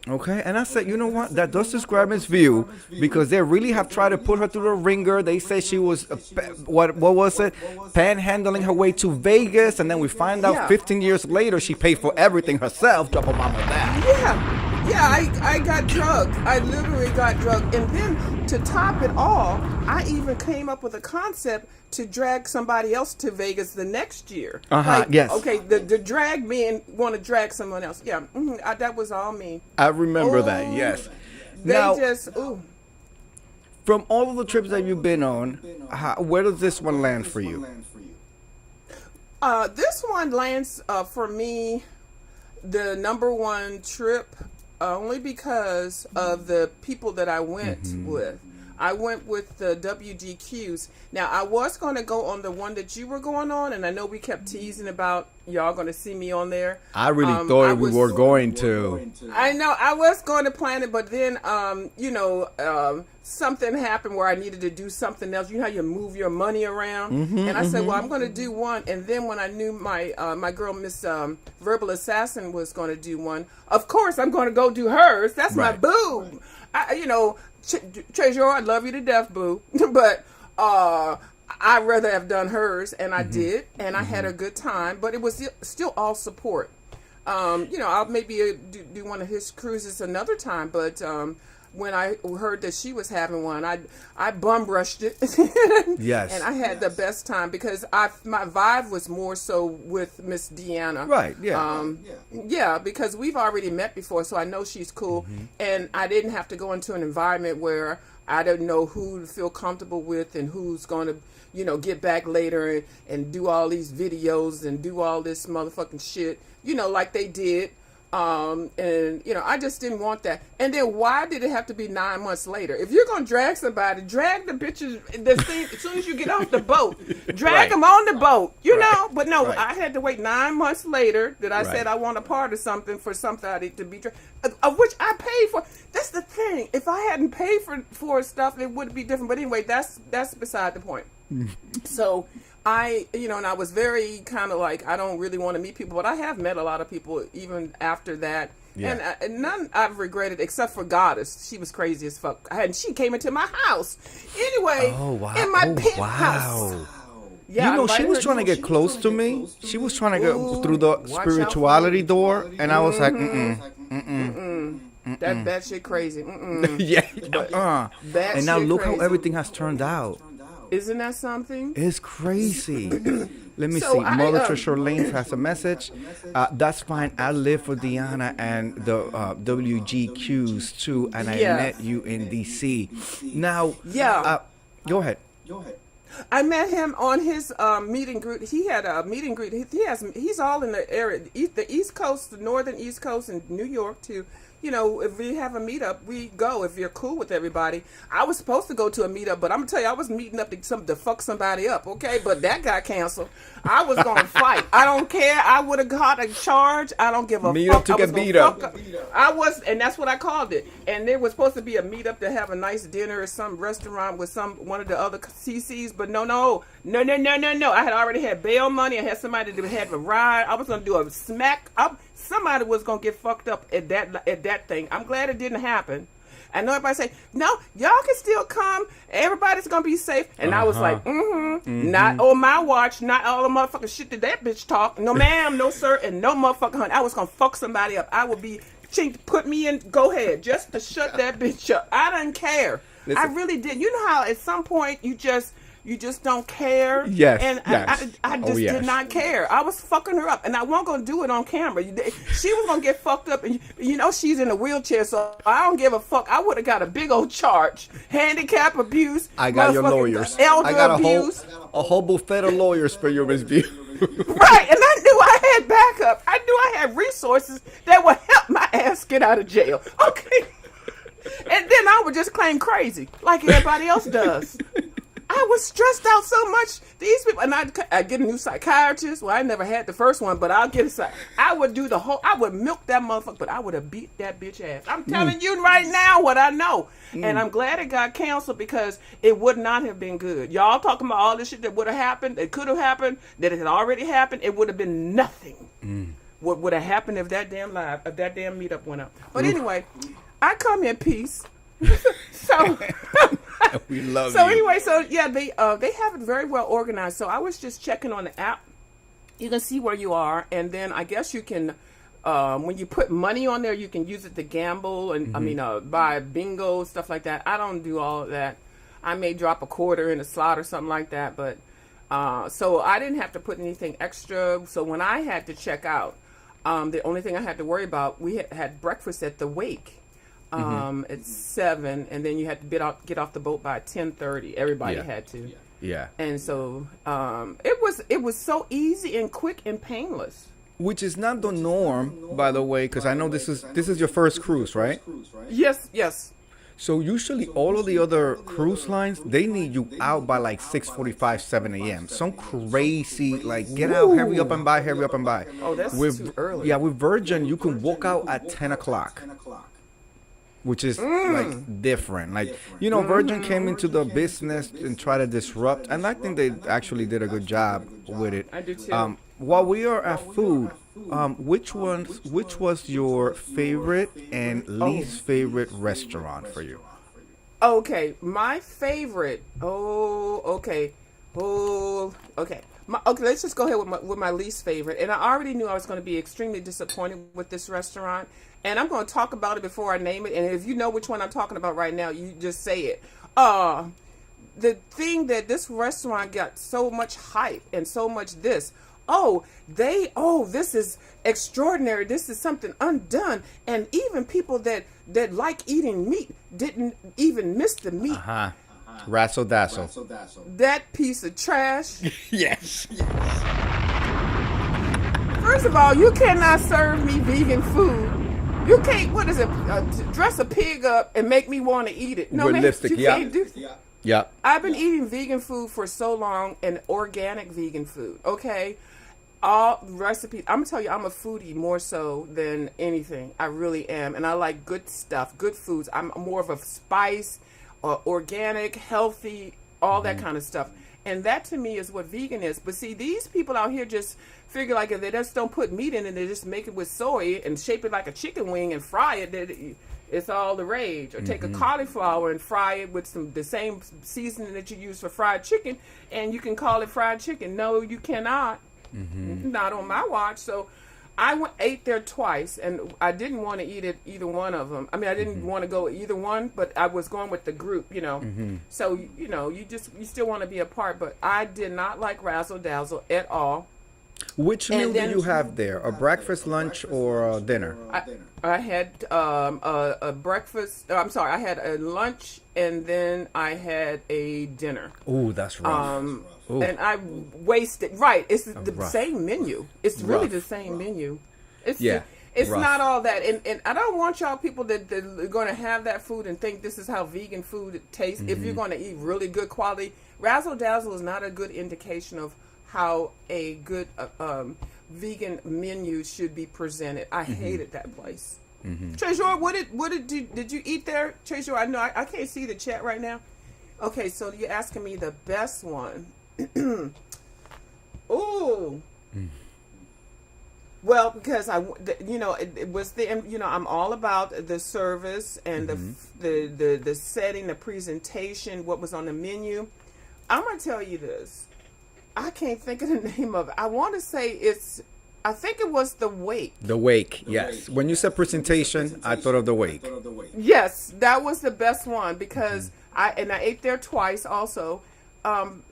Okay, and I said, you know what? That does describe his view because they really have tried to put her through the ringer. They say she was, what was it? Panhandling her way to Vegas, and then we find out 15 years later she paid for everything herself. Double mama that. Yeah, I got drugged. I literally got drugged. And then to top it all, I even came up with a concept to drag somebody else to Vegas the next year. Yes. Okay, the drag me and want to drag someone else. Yeah, that was all me. I remember that, yes. They Now, ooh. from all of the trips that you've been on, where does this one land for you? This one lands for me the number 1 trip only because of the people that I went with. I went with the WGQs. Now, I was going to go on the one that you were going on, and I know we kept teasing about y'all going to see me on there. I really thought we were going to. I know. I was going to plan it, but then, something happened where I needed to do something else. You know how you move your money around? And I said, well, I'm going to do one. And then when I knew my girl, Miss Verbal Assassin, was going to do one, of course, I'm going to go do hers. That's my boo. Treasure, I love you to death, boo. But I'd rather have done hers, and I did, and I had a good time. But it was still all support. I'll maybe do one of his cruises another time. But when I heard that she was having one, I bum rushed it. Yes. And I had the best time because my vibe was more so with Miss Deanna. Right, yeah. Yeah, because we've already met before, so I know she's cool. And I didn't have to go into an environment where I didn't know who to feel comfortable with and who's going to, get back later and do all these videos and do all this motherfucking shit, like they did And I just didn't want that. And then why did it have to be 9 months later? If you're gonna drag somebody, drag the bitches the scene as soon as you get off the boat. Drag Right. them on the boat, you Right. know. But no, Right. I had to wait 9 months later that I Right. said I want a part of something for somebody to be of which I paid for. That's the thing. If I hadn't paid for stuff, it would be different. But anyway, that's beside the point. So and I was very kind of like, I don't really want to meet people, but I have met a lot of people even after that. Yeah. And none I've regretted except for Goddess. She was crazy as fuck. And she came into my house. Anyway, Oh, wow. in my Oh, penthouse. wow. Yeah, You know, I she invited was her- trying to get close to me. She was trying to go Ooh, through the watch out for spirituality me. door, and I was like, That shit crazy. Mm-mm. yeah. That And now shit look crazy. how everything has turned out. Isn't that something? It's crazy. Let me So see. I, Mother Trisha Lane has a message. That's fine. I live for Deanna and the WGQs too, and I Yeah. met you in DC. Now, Yeah. go ahead. I met him on his meet and greet. He had a meet and greet. He's all in the area, the East Coast, the Northern East Coast, and New York too. If we have a meetup, we go. If you're cool with everybody, I was supposed to go to a meetup, but I'm gonna tell you, I was meeting up to fuck somebody up. Okay, but that got canceled. I was gonna fight. I don't care. I would have got a charge. I don't give a Meet fuck. up to I get was gonna beat up. fuck I was, and that's what I called it. And there was supposed to be a meetup to have a nice dinner at some restaurant with one of the other CCs, but no. I had already had bail money. I had somebody that had a ride. I was gonna do a smack up. Somebody was gonna get fucked up at that thing. I'm glad it didn't happen. I know everybody say, no, y'all can still come. Everybody's gonna be safe. And I was like, not on my watch, not all the motherfucking shit that bitch talk. No ma'am, no sir, and no motherfucking honey. I was gonna fuck somebody up. I would be, put me in, go ahead, just to shut that bitch up. I didn't care. Listen. I really did. You know how at some point you just don't care. Yes, And yes. I just yes. did not care. I was fucking her up, and I wasn't gonna do it on camera. She was gonna get fucked up, and she's in a wheelchair, so I don't give a fuck. I would have got a big old charge, handicap abuse. I got your motherfucking lawyers. elder I got abuse. a whole buffet of lawyers for your Miss View. Right, and I knew I had backup. I knew I had resources that would help my ass get out of jail. Okay. And then I would just claim crazy, like everybody else does. I was stressed out so much. These people, and I get a new psychiatrist. Well, I never had the first one, but I'll get a I would do I would milk that motherfucker, but I would have beat that bitch ass. I'm telling you right now what I know. And I'm glad it got canceled because it would not have been good. Y'all talking about all this shit that would have happened, that could have happened, that it had already happened, it would have been nothing. What would have happened if that damn meetup went up. But anyway, I come in peace. So We love so you. anyway, so yeah, they have it very well organized. So I was just checking on the app. You can see where you are, and then I guess you can, when you put money on there, you can use it to gamble and buy bingo, stuff like that. I don't do all of that. I may drop a quarter in a slot or something like that, but so I didn't have to put anything extra. So when I had to check out, the only thing I had to worry about, we had breakfast at the Wake. At 7, and then you had to get off the boat by 10:30. Everybody Yeah. had to, Yeah. and so it was so easy and quick and painless. Which is not the norm, by the way, because I know this is your first cruise, right? Yes. So usually all of the other cruise lines, they need you out by like 6:45, 7 a.m. Some crazy, like, get out, hurry up and buy. Oh, that's too early. Yeah, with Virgin, you can walk out at 10 o'clock. Which is like different. Like, Virgin came into the business and tried to disrupt, and I think they actually did a good job with it. I do too. While we are at food, which was your favorite and least favorite restaurant for you? Okay, my favorite. Okay. Let's just go ahead with my least favorite. And I already knew I was going to be extremely disappointed with this restaurant. And I'm going to talk about it before I name it. And if you know which one I'm talking about right now, you just say it. The thing that this restaurant got so much hype and so much this. This is extraordinary. This is something undone. And even people that like eating meat didn't even miss the meat. Razzle Dazzle. That piece of trash. Yes. First of all, you cannot serve me vegan food. You can't, what is it, dress a pig up and make me want to eat it. No, With man, lipstick, you yeah. can't do. Yeah. I've been eating vegan food for so long, and organic vegan food, okay? All recipes. I'm gonna tell you, I'm a foodie more so than anything. I really am, and I like good stuff, good foods. I'm more of a spice, organic, healthy, all that kind of stuff. And that to me is what vegan is. But see, these people out here just figure like if they just don't put meat in it, they just make it with soy and shape it like a chicken wing and fry it. It's all the rage. Or take a cauliflower and fry it with the same seasoning that you use for fried chicken, and you can call it fried chicken. No, you cannot. Not on my watch. So ate there twice, and I didn't want to eat it either one of them. I mean, I didn't want to go either one, but I was going with the group, you know. So you still want to be a part. But I did not like Razzle Dazzle at all. Which meal then- do you have there? A breakfast, lunch, or a dinner? I had a breakfast. I'm sorry, I had a lunch, and then I had a dinner. Ooh, that's rough. Ooh. And I wasted. Right, it's the rough. same menu. It's really Rough. the same menu. It's Yeah, It's rough. not all that, and I don't want y'all people that are going to have that food and think this is how vegan food tastes. If you're going to eat really good quality, Razzle Dazzle is not a good indication of how a good vegan menu should be presented. I hated that place. Trezor, did you eat there? Trezor, I know I can't see the chat right now. Okay, so you're asking me the best one. Ooh. Well, because it was I'm all about the service and the setting, the presentation, what was on the menu. I'm gonna tell you this. I can't think of the name of it. I want to say I think it was the Wake. The wake, yes. When you said presentation, I thought of the wake. Yes, that was the best one because I ate there twice also.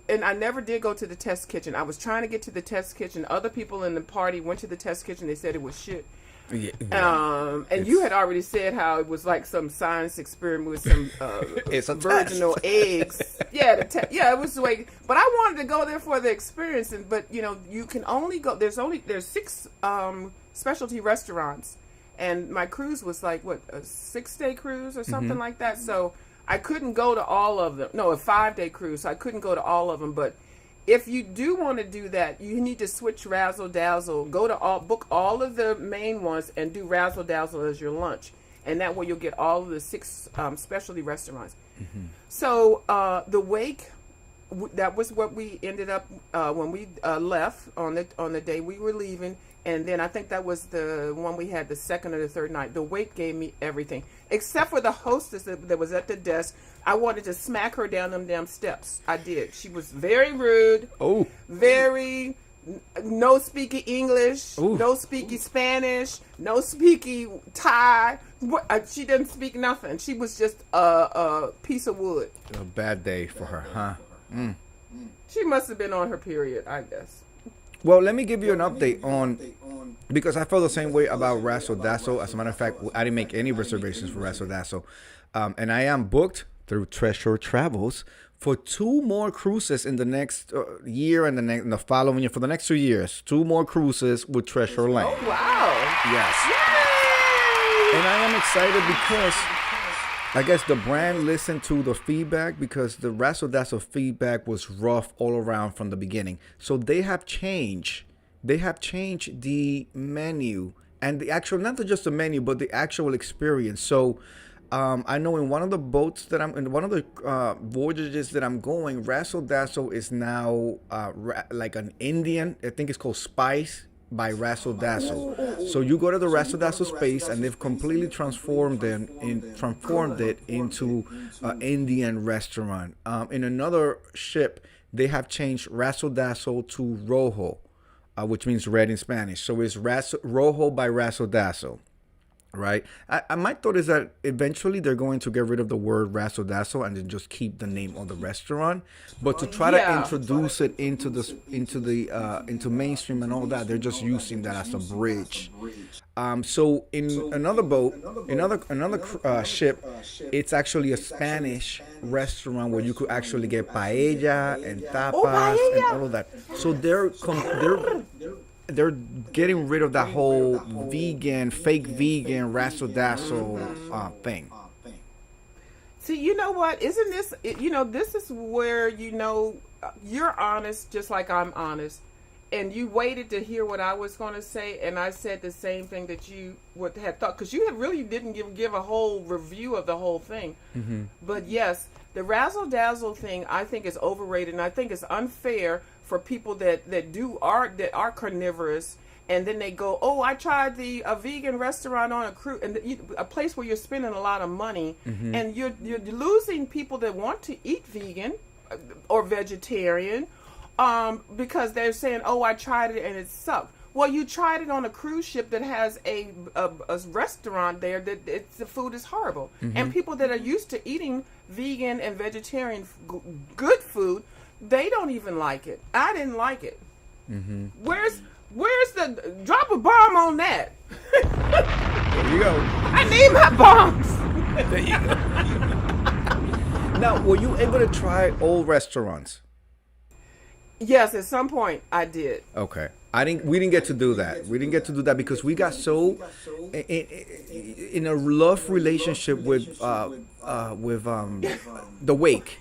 And I never did go to the test kitchen. I was trying to get to the test kitchen. Other people in the party went to the test kitchen. They said it was shit. And you had already said how it was like some science experiment with some It's a virginal eggs. Yeah, it was like. But I wanted to go there for the experience. But you can only go. There's 6 specialty restaurants, and my cruise was like a 6-day cruise or something like that. So I couldn't go to all of them. No, a 5-day cruise. So I couldn't go to all of them. But if you do want to do that, you need to switch Razzle Dazzle. Book all of the main ones and do Razzle Dazzle as your lunch, and that way you'll get all of the 6 specialty restaurants. So the Wake, that was what we ended up when we left on the day we were leaving. And then I think that was the one we had the second or the third night. The Wake gave me everything. Except for the hostess that was at the desk. I wanted to smack her down them damn steps. I did. She was very rude. Oh. Very no speaking English. Ooh. No speaking Spanish. No speaking Thai. She didn't speak nothing. She was just a piece of wood. A bad day for her, huh? She must have been on her period, I guess. Well, let me give you an update on, because I feel the same way about Razzle Dazzle. As a matter of fact, I didn't make any reservations for Razzle Dazzle. And I am booked through Treasure Travels for 2 more cruises in the next year and the following year. For the next 2 years, 2 more cruises with Treasure Lane. Oh, wow. Yes. Yay! And I am excited because I guess the brand listened to the feedback, because the Razzle Dazzle feedback was rough all around from the beginning. So they have changed. They have changed the menu and the actual, not just the menu, but the actual experience. So I know in one of the boats that I'm in, one of the voyages that I'm going, Razzle Dazzle is now like an Indian. I think it's called Spice by Razzle Dazzle. So you go to the Razzle Dazzle space, and they've completely transformed it into an Indian restaurant. In another ship, they have changed Razzle Dazzle to Rojo, which means red in Spanish. So it's Rojo by Razzle Dazzle. Right. My thought is that eventually they're going to get rid of the word Razzle Dazzle and then just keep the name of the restaurant. But to try to introduce it into mainstream and all that, they're just using that as a bridge. So in another boat, another ship, it's actually a Spanish restaurant where you could actually get paella and tapas and all of that. So they're getting rid of that whole vegan, fake vegan, razzle dazzle thing. See, you know what? Isn't this, this is where, you're honest just like I'm honest. And you waited to hear what I was going to say, and I said the same thing that you would have thought, because you really didn't give a whole review of the whole thing. But yes, the razzle dazzle thing I think is overrated, and I think it's unfair for people that are carnivorous, and then they go, oh, I tried a vegan restaurant on a cruise, and a place where you're spending a lot of money, and you're losing people that want to eat vegan or vegetarian. Because they're saying, oh, I tried it and it sucked. Well, you tried it on a cruise ship that has a restaurant there that the food is horrible. And people that are used to eating vegan and vegetarian good food, they don't even like it. I didn't like it. Where's the drop a bomb on that? There you go. I need my bombs. There you go. Now, were you able to try old restaurants? Yes, at some point I did. Okay. We didn't get to do that. We didn't get to do that because we got so in a love relationship with the Wake,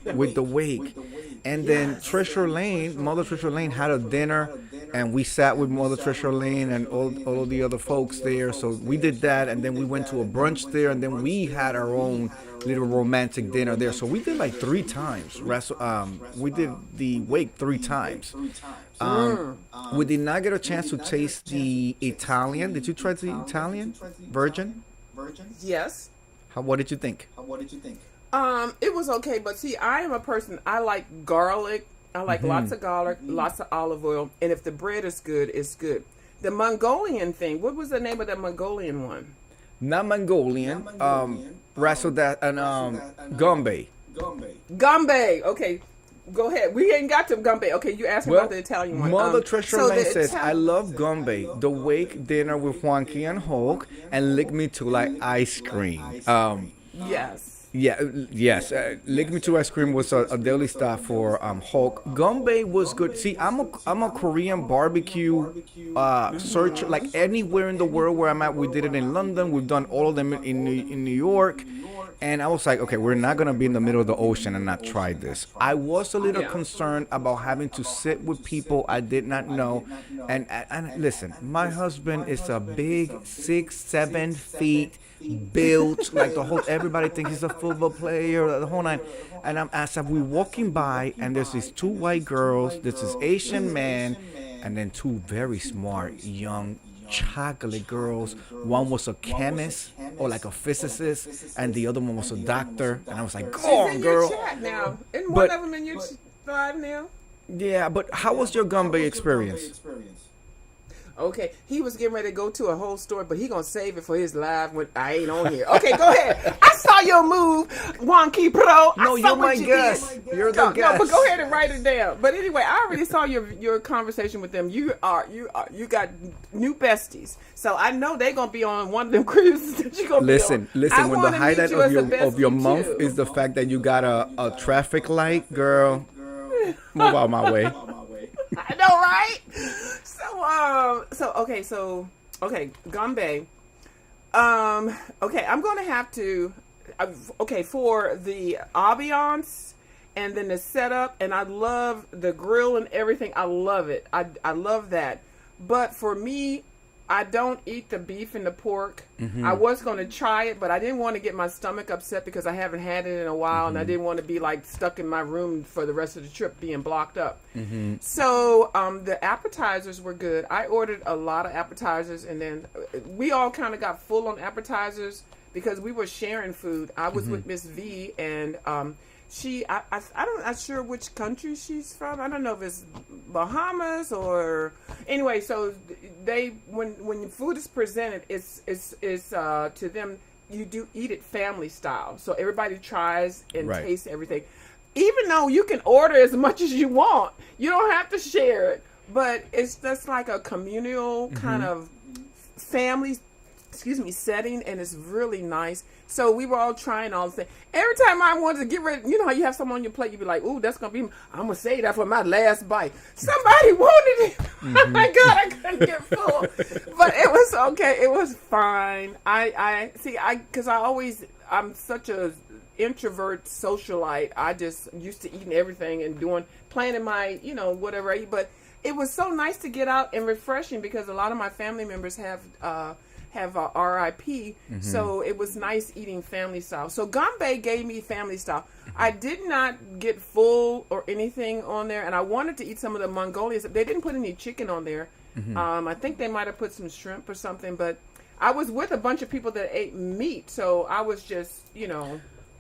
and then Mother Trisha Lane had a dinner, and we sat with Mother Trisha Lane and all of the other folks there. So we did that, and then we went to a brunch there, and then we had our own little romantic dinner there. So we did like 3 times. We did the Wake 3 times. We did not get a chance to taste the Italian. Did you try the Italian Virgin? Yes. What did you think? It was okay, but see, I am a person, I like garlic. I like lots of garlic, lots of olive oil, and if the bread is good, it's good. The Mongolian thing, what was the name of that Mongolian one? Not Mongolian, Razzle and Gombe. Gombe. Okay, go ahead. We ain't got to Gombe. Okay, you asked me about the Italian one. Mother Trisha Lane says, I love Gombe, the Wake dinner with Juanqui and Hulk, and Lick Me Too like ice cream. Yes. Yes. Lick Me Too ice cream was a daily stop for Hulk. Gombe was good. See, I'm a Korean barbecue searcher. Like anywhere in the world where I'm at, we did it in London. We've done all of them in New York. And I was like, okay, we're not going to be in the middle of the ocean and not try this. I was a little concerned about having to sit with people I did not know. And listen, my husband is a big 6-7 feet built, like everybody thinks he's a football player, the whole nine. And as we walking by, and there's these 2 white girls, there's this Asian man, and then 2 very smart young chocolate girls. One was a chemist or like a physicist, and the other one was a doctor. And I was like, "Go on, girl!" She's in your chat now. Isn't one of them in your live now? Yeah, but how was your Gombe experience? Okay, he was getting ready to go to a whole story, but he gonna save it for his live when I ain't on here. Okay, go ahead. I saw your move, Juanqui Pro. No, you're my guest. You're the guest. No, but go ahead and write it down. But anyway, I already saw your conversation with them. You got new besties, so I know they're gonna be on one of them cruises that you're gonna listen. be on. When the highlight of your month is the fact that you got a traffic light, girl, move out my way. I know, right? Okay, Gombe. Okay, I'm gonna have to. For the ambiance and then the setup, and I love the grill and everything. I love it. I love that. But for me, I don't eat the beef and the pork. I was going to try it, but I didn't want to get my stomach upset because I haven't had it in a while, and I didn't want to be like stuck in my room for the rest of the trip being blocked up. So the appetizers were good. I ordered a lot of appetizers, and then we all kind of got full on appetizers because we were sharing food. I was with Miss V, and I'm not sure which country she's from. I don't know if it's Bahamas or anyway. So when food is presented, it's to them, you do eat it family style. So everybody tries and tastes everything. Even though you can order as much as you want, you don't have to share it. But it's just like a communal kind of family excuse me, setting, and it's really nice. So we were all trying all the things. Every time I wanted to get ready, you know how you have something on your plate, you be like, ooh, that's going to be, I'm going to save that for my last bite. Somebody wanted it. Oh my God, I couldn't get full. But it was okay. It was fine. Because I'm such a introvert socialite. I just used to eating everything and planning my, whatever I eat. But it was so nice to get out and refreshing because a lot of my family members have RIP, so it was nice eating family style. So Gombe gave me family style. I did not get full or anything on there, and I wanted to eat some of the Mongolians. They didn't put any chicken on there. I think they might have put some shrimp or something, but I was with a bunch of people that ate meat, so I was just, it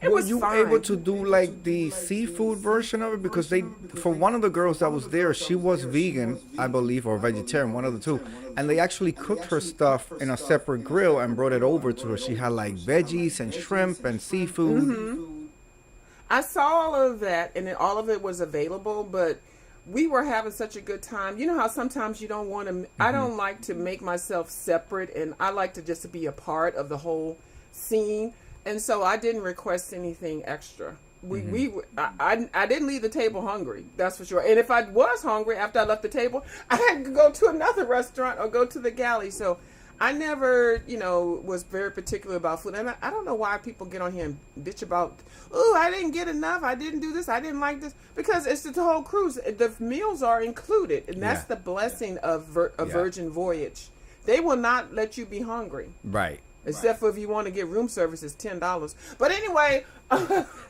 Were was you fine. able to do like the seafood version of it? Because for one of the girls that was there, she was vegan, I believe, or vegetarian, one of the two. And they actually cooked her stuff in a separate grill and brought it over to her. She had like veggies and shrimp and seafood. I saw all of that, and then all of it was available, but we were having such a good time. You know how sometimes you don't want to, I don't like to make myself separate, and I like to just be a part of the whole scene. And so I didn't request anything extra. I didn't leave the table hungry, that's for sure. And if I was hungry after I left the table, I had to go to another restaurant or go to the galley. So I never, was very particular about food. And I don't know why people get on here and bitch about, oh, I didn't get enough. I didn't do this. I didn't like this. Because it's the whole cruise. The meals are included. And that's the blessing of a Virgin Voyage. They will not let you be hungry. Right. Except for if you want to get room service, it's $10. But anyway.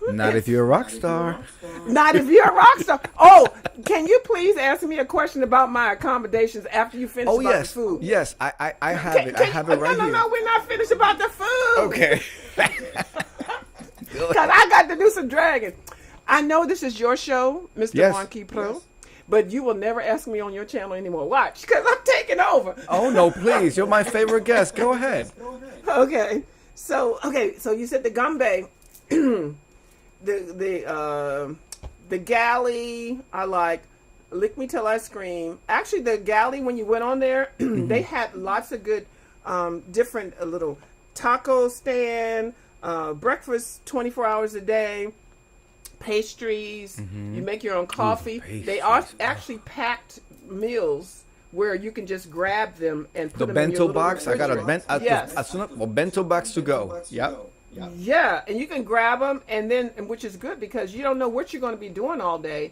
Not if you're a rock star. Not if you're a rock star. Oh, can you please answer me a question about my accommodations after you finish about the food? Yes, I have it. I have it right here. No, we're not finished about the food. Okay. Because I got to do some dragging. I know this is your show, Mr. Yes. Wonky Pro. But you will never ask me on your channel anymore. Watch, because I'm taking over. Oh, no, please. You're my favorite guest. Go ahead. Okay. So you said the Gombe, the galley, I like. Lick Me Till I Scream. Actually, the galley, when you went on there, they had lots of good different little taco stand, breakfast 24 hours a day, pastries. You make your own coffee. They are actually packed meals where you can just grab them and put The them in your bento little box. I got a refrigerator. bento box to go. Yep. Yeah, and you can grab them, and which is good because you don't know what you're going to be doing all day.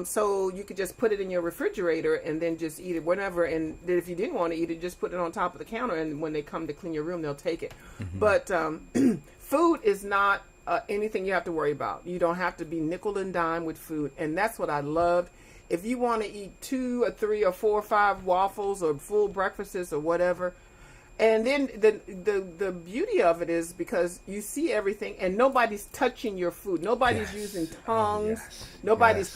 So you could just put it in your refrigerator and then just eat it whenever. And then if you didn't want to eat it, just put it on top of the counter. And when they come to clean your room, they'll take it. But food is not anything you have to worry about. You don't have to be nickel and dime with food. And that's what I loved. If you want to eat 2 or 3 or 4 or 5 waffles or full breakfasts or whatever. And then the beauty of it is because you see everything and nobody's touching your food. Nobody's using tongues. Nobody's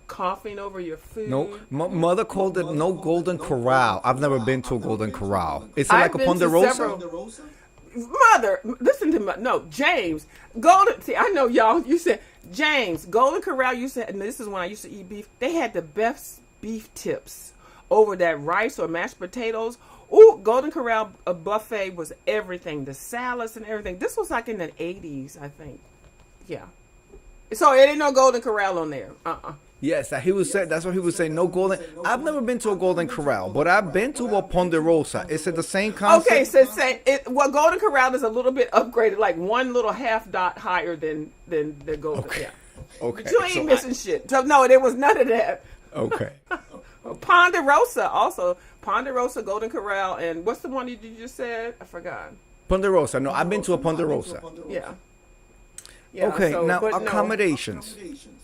coughing over your food. No, mother called it no golden corral. I've never been to a golden corral. Is it like a I've been to Ponderosa? Mother, listen to me. No, James. Golden. See, I know y'all. You said James. Golden Corral. You said, and this is when I used to eat beef. They had the best beef tips over that rice or mashed potatoes. Ooh, Golden Corral buffet was everything. The salads and everything. This was like in the 80s, I think. Yeah. So it ain't no Golden Corral on there. Yes, he was saying. That's what he was saying. No golden. I've never been to a golden corral, but I've been to a Ponderosa. Is it the same concept? Okay, so say well, Golden Corral is a little bit upgraded, like one little half dot higher than the Golden. Okay. Yeah. Okay. You ain't missing shit. So, no, there was none of that. Okay. Ponderosa also. Ponderosa, Golden Corral, and what's the one you just said? I forgot. Ponderosa. No, I've been to a Ponderosa. Yeah. Okay, so, now but no. accommodations.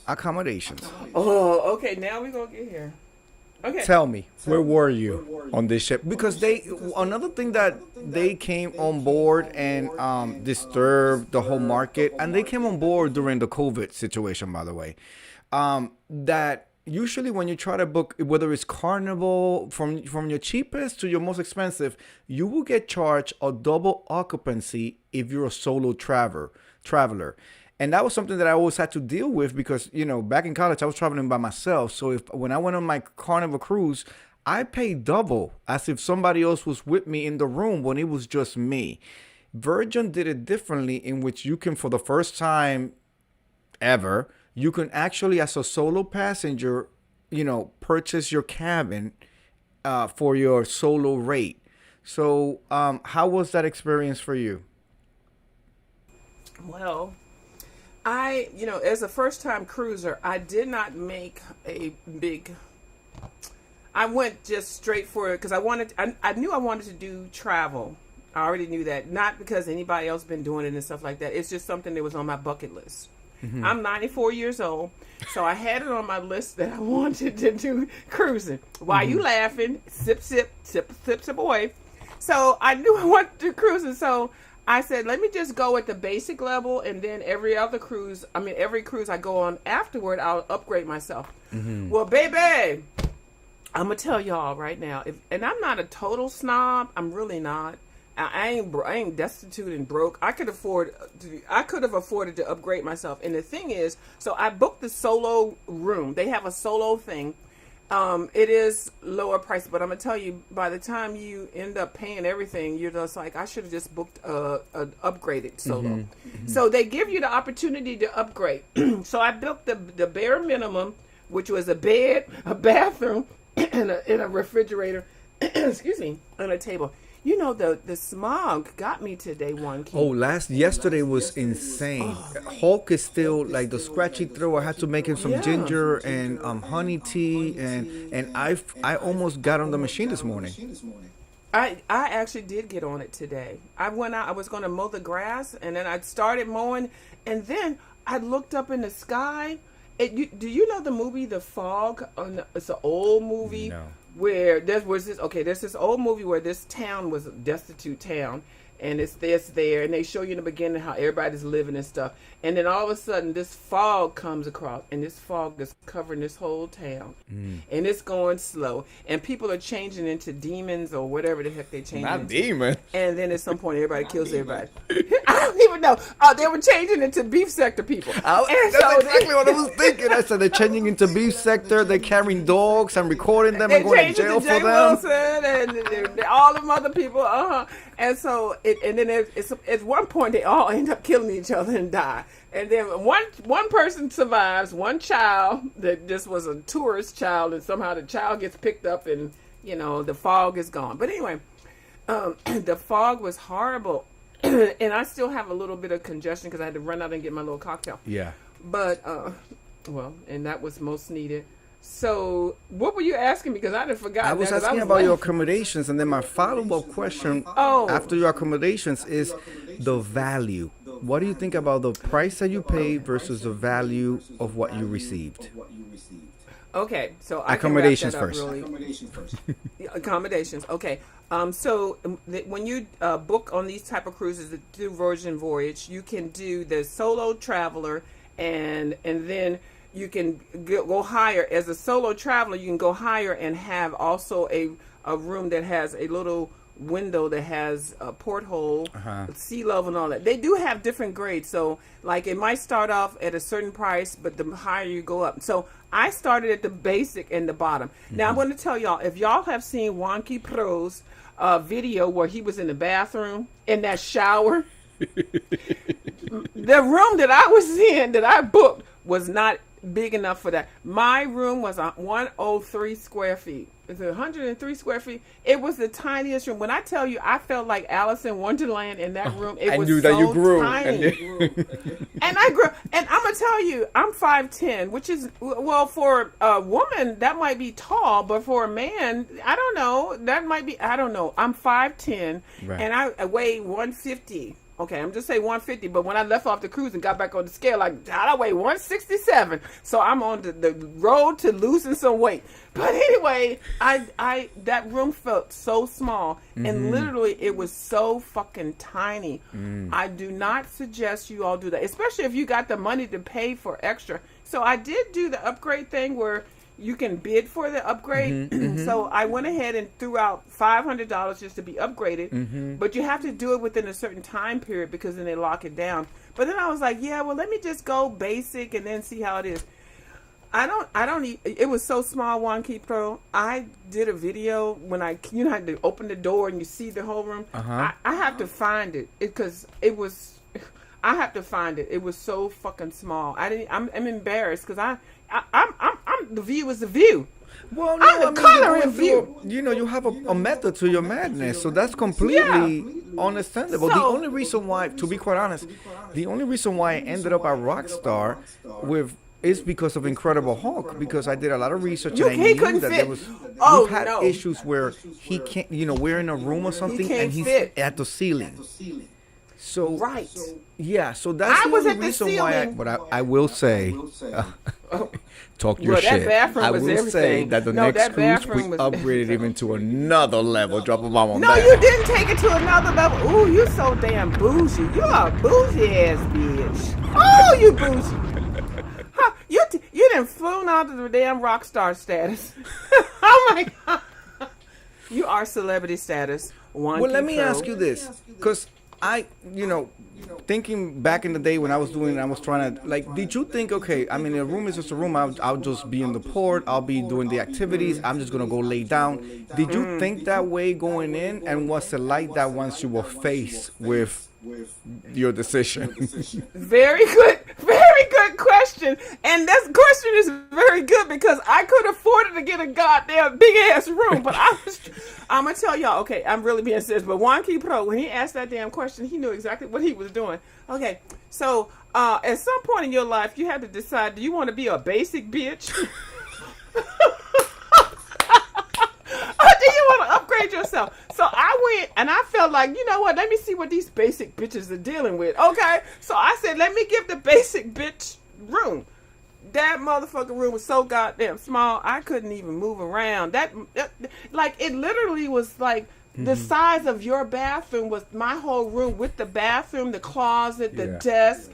Accommodations. Oh, okay. Now we're gonna get here. Okay. Tell me, where were you on this ship? Because another thing that they came on board and disturbed the whole market, and they came on board during the COVID situation, by the way, that usually when you try to book, whether it's Carnival, from your cheapest to your most expensive, you will get charged a double occupancy if you're a solo traveler. And that was something that I always had to deal with because, back in college, I was traveling by myself. So when I went on my Carnival cruise, I paid double as if somebody else was with me in the room when it was just me. Virgin did it differently, in which you can, for the first time ever, you can actually, as a solo passenger, purchase your cabin for your solo rate. So, how was that experience for you? Well, as a first time cruiser, I did not make a big. I went just straight for it because I knew I wanted to do travel. I already knew that. Not because anybody else been doing it and stuff like that. It's just something that was on my bucket list. Mm-hmm. I'm 94 years old, so I had it on my list that I wanted to do cruising. Why you laughing? Sip, sip, sip, sip, sip away. So I knew I wanted to do cruising. So I said, let me just go at the basic level, and then every cruise I go on afterward, I'll upgrade myself. Mm-hmm. Well, baby, I'm going to tell y'all right now, and I'm not a total snob. I'm really not. I ain't destitute and broke. I could have afforded to upgrade myself. And the thing is, so I booked the solo room. They have a solo thing. It is lower price, but I'm gonna tell you, by the time you end up paying everything, you're just like, I should have just booked an upgraded solo. Mm-hmm. Mm-hmm. So they give you the opportunity to upgrade. So I booked the bare minimum, which was a bed, a bathroom, and a refrigerator, excuse me, and a table. You know, the smog got me today one. Yesterday was insane. Hulk is still like the scratchy throat. I had to make him some ginger and honey tea, and I almost got on the machine this morning. I actually did get on it today. I went out. I was going to mow the grass, and then I started mowing, and then I looked up in the sky. Do you know the movie The Fog? It's an old movie. No. Where there's this old movie where this town was a destitute town, and it's there, and they show you in the beginning how everybody's living and stuff, and then all of a sudden this fog comes across, and this fog is covering this whole town, and it's going slow, and people are changing into demons or whatever the heck they change. Not demons. And then at some point everybody kills everybody. I don't even know. They were changing into beef sector people. That's exactly what I was thinking. I said they're changing into beef sector. They're carrying dogs and recording them and going to jail for them. Wilson and all them other people. And so and then at one point they all end up killing each other and die. And then one person survives, one child that just was a tourist child, and somehow the child gets picked up, and the fog is gone. But anyway, the fog was horrible. And I still have a little bit of congestion because I had to run out and get my little cocktail. Yeah. But, and that was most needed. So, what were you asking me? Because I didn't forget. I was asking about your accommodations, and then my follow-up question after your accommodations is the value. What do you think about the price that you pay versus the value of what you received? Okay, so accommodations first. Accommodations. Okay. So when you book on these type of cruises that do Virgin Voyage, you can do the solo traveler, and then you can go higher. As a solo traveler, you can go higher and have also a room that has a little window that has a porthole, sea level and all that. They do have different grades. So like it might start off at a certain price, but the higher you go up. So I started at the basic and the bottom. Now I'm going to tell y'all, if y'all have seen Wonky Pro's video where he was in the bathroom in that shower, the room that I was in that I booked was not big enough for that. My room was 103 square feet. It's 103 square feet. It was the tiniest room. When I tell you, I felt like Alice in Wonderland in that room. It was so you grew. tiny. And I grew. And I'm gonna tell you, I'm 5'10", which is, well, for a woman that might be tall, but for a man, I don't know. That might be. I don't know. I'm 5'10", right. And I weigh 150. Okay, I'm just saying 150, but when I left off the cruise and got back on the scale, I weigh 167. So I'm on the road to losing some weight. But anyway, I that room felt so small, and literally it was so fucking tiny. I do not suggest you all do that, especially if you got the money to pay for extra. So I did do the upgrade thing where you can bid for the upgrade. So I went ahead and threw out $500 just to be upgraded. But you have to do it within a certain time period because then they lock it down. But then I was like, yeah, well, let me just go basic and then see how it is. It was so small, Wonky Pro. I did a video when had to open the door and you see the whole room. Uh-huh. I have to find it because it was. I have to find it. It was so fucking small. I'm embarrassed because I'm the view is the view. Well, I'm the you're color going in through you have a method to your madness, so that's completely understandable. The So- only reason why, to be quite honest, the only reason why I ended up at Rockstar is because of Incredible Hulk, because I did a lot of research and I He knew couldn't that fit. there was. Oh, We've had no. issues where he can't, we're in a room or something can't and he's fit. at the ceiling. So Right. yeah, so that's I the was only at the reason why. ceiling. But I will say, talk your Well, that shit. bathroom I was will say everything. that the No, next that cruise we bathroom was upgraded even to another level. Drop a bomb on No, that. you didn't take it to another level. Ooh, you so damn bougie. You a bougie ass bitch. Oh, you bougie. Huh, you done flown out of the damn rock star status. Oh my god. You are celebrity status. Well, let me ask you this, because thinking back in the day when I was doing, I was trying to, like, did you think, okay, I mean, a room is just a room, I'll just be in the port, I'll be doing the activities, I'm just going to go lay down. Did you think that way going in, and was it like that once you were faced with your decision? Very good question. And this question is very good because I could afford to get a goddamn big ass room. But I'm gonna tell y'all, okay, I'm really being serious. But Wonky Pro, when he asked that damn question, he knew exactly what he was doing. Okay, so at some point in your life, you had to decide: do you want to be a basic bitch? Or do you want to upgrade yourself? So I went and I felt like, you know what? Let me see what these basic bitches are dealing with. Okay, so I said, let me give the basic bitch room. That motherfucking room was so goddamn small, I couldn't even move around. That like, it literally was like the size of your bathroom was my whole room, with the bathroom, the closet, the desk,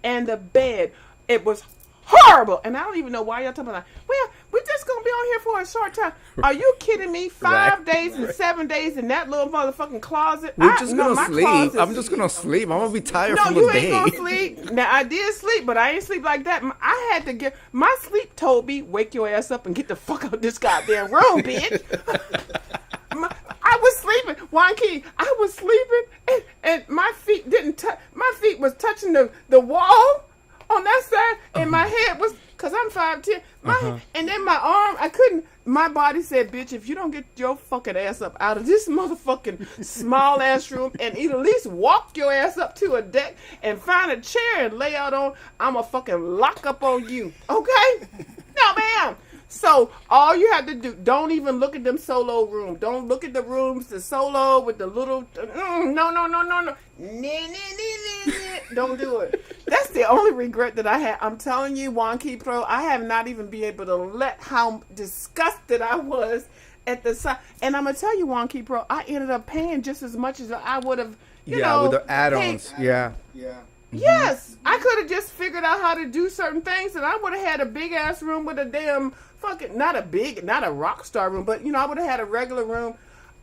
and the bed. It was horrible, and I don't even know why y'all talking about. Well, we're just gonna be on here for a short time. Are you kidding me? 5 days and 7 days in that little motherfucking closet. We're just no, gonna my sleep. closet's- I'm just gonna sleep. I'm gonna be tired No, from you the day. ain't gonna sleep. Now I did sleep, but I ain't sleep like that. I had to get my sleep told me, wake your ass up and get the fuck out of this goddamn room, bitch. I was sleeping, Wonky. I was sleeping, and my feet didn't touch. My feet was touching the wall on that side, and my head was, cause I'm 5'10", and then my arm, I couldn't. My body said, "Bitch, if you don't get your fucking ass up out of this motherfucking small ass room, and at least walk your ass up to a deck and find a chair and lay out on, I'ma fucking lock up on you, okay?" No, ma'am. So all you have to do, don't even look at them solo rooms. Don't look at the rooms, the solo with the little. No. Don't do it. That's the only regret that I had. I'm telling you, Wonky Pro, I have not even been able to let how disgusted I was at the side. And I'm gonna tell you, Wonky Pro, I ended up paying just as much as I would have. You know, with the add-ons. paid. Yes, I could have just figured out how to do certain things, and I would have had a big ass room with a damn fucking not a rock star room, but I would have had a regular room.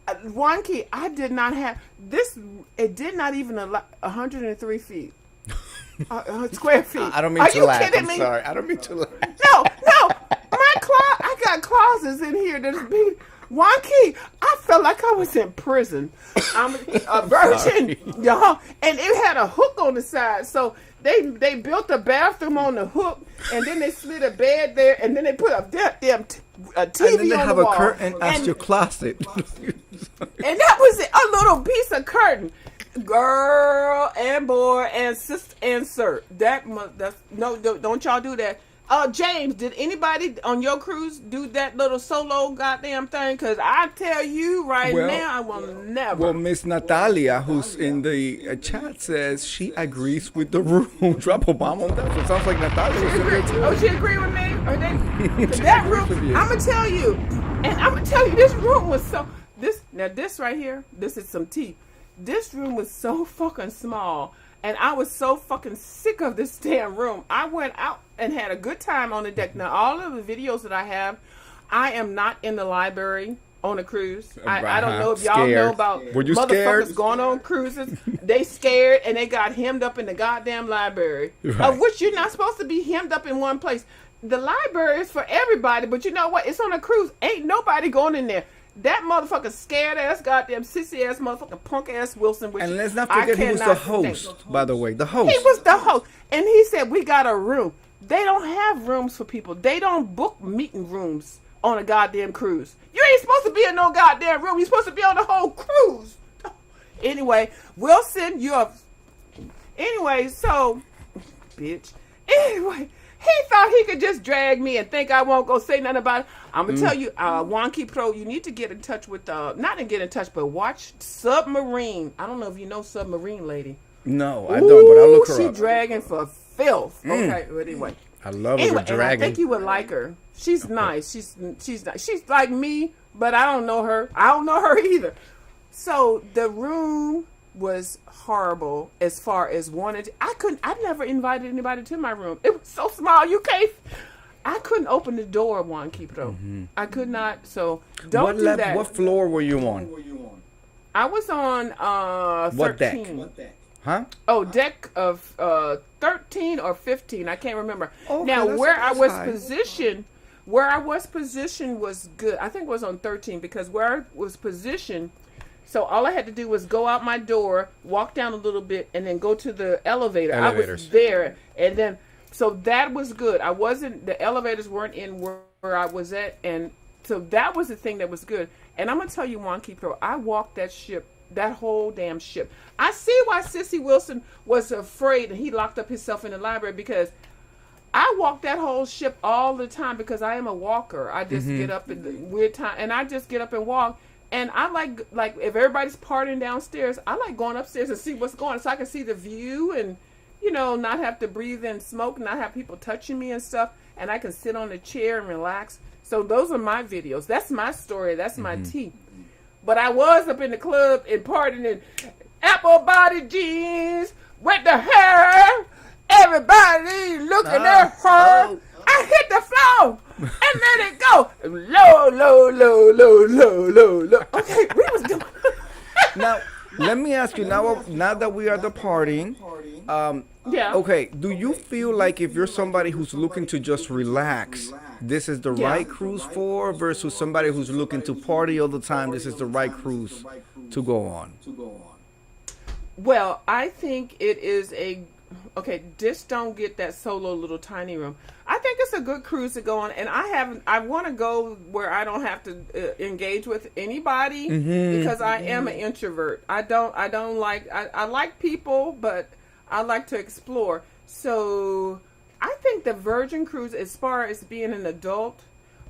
Wonky, I did not have this. It did not even 103 feet, square feet. I don't mean Are to you laugh. kidding I'm me? sorry. I don't mean to laugh. No. I got closets in here that's big. Wonky, I felt like I was in prison. I'm a virgin, y'all, and it had a hook on the side. So they built a bathroom on the hook, and then they slid a bed there, and then they put a damn TV And then they on have the a wall. curtain as and, your closet. and that was it, a little piece of curtain. Girl and boy and sister and sir, that's no, don't y'all do that. James, did anybody on your cruise do that little solo goddamn thing? Because I tell you right now, I will never. Well, Miss Natalia, who's in the chat, says she agrees with the room. Drop a bomb on that. So it sounds like Natalia was in there too. Oh, she agree with me? Or they, She that agrees with room, you. I'm going to tell you. And I'm going to tell you, this room was so... This right here, this is some tea. This room was so fucking small. And I was so fucking sick of this damn room. I went out and had a good time on the deck. Now, all of the videos that I have, I am not in the library on a cruise. I don't know if y'all know about Were you motherfuckers scared? going on cruises. They scared and they got hemmed up in the goddamn library. Right. Of which you're not supposed to be hemmed up in one place. the library is for everybody, but you know what? It's on a cruise. Ain't nobody going in there. That motherfucker scared ass, goddamn sissy ass motherfucker, punk ass Wilson. Which And let's not I forget he was the cannot host, stand. by the way. The host. He was the host, and he said we got a room. They don't have rooms for people. They don't book meeting rooms on a goddamn cruise. You ain't supposed to be in no goddamn room. You're supposed to be on the whole cruise. Anyway, Wilson, Anyway, so, bitch. Anyway, he thought he could just drag me and think I won't go say nothing about it. I'm going to tell you, Wonky Pro, you need to get in touch with, not to get in touch, but watch Submarine. I don't know if you know Submarine Lady. No, I don't, but I'll look her She up. dragging for filth. Okay, but anyway. I love her Anyway, and I dragging. think you would like her. She's nice. She's nice. She's like me, but I don't know her. I don't know her either. So the room was horrible as far as wanted. I never invited anybody to my room. It was so small. I couldn't open the door, Juan Keepo. I could not. So don't do that. What floor were you on? I was on 13. What deck? Huh? Oh, deck of 13 or 15. I can't remember. Okay, Now, that's where I was high. positioned was good. I think it was on 13 because where I was positioned, so all I had to do was go out my door, walk down a little bit, and then go to the elevator. I Elevators. was there, and then so that was good. The elevators weren't in where I was at, and so that was the thing that was good. And I'm gonna tell you, Wonky Pro, I walked that whole damn ship. I see why Sissy Wilson was afraid and he locked up himself in the library, because I walk that whole ship all the time because I am a walker. I just get up in the weird time and I just get up and walk. And I like if everybody's partying downstairs, I like going upstairs and see what's going on so I can see the view and, not have to breathe in smoke, not have people touching me and stuff. And I can sit on a chair and relax. So those are my videos. That's my story. That's my tea. But I was up in the club and partying in apple body jeans with the hair. Everybody looking at her. I hit the floor and let it go. Low, low, low, low, low, low, low. Okay, we was doing. Now, let me ask you, now that we are the partying, Yeah. okay, do you feel like if you're somebody who's looking to just relax, this is the right cruise for, versus somebody who's looking to party all the time, this is the right cruise to go on? Well, I think it is just don't get that solo little tiny room. I think it's a good cruise to go on, and I want to go where I don't have to engage with anybody because I am an introvert. I like people, but I like to explore. So I think the Virgin Cruise, as far as being an adult,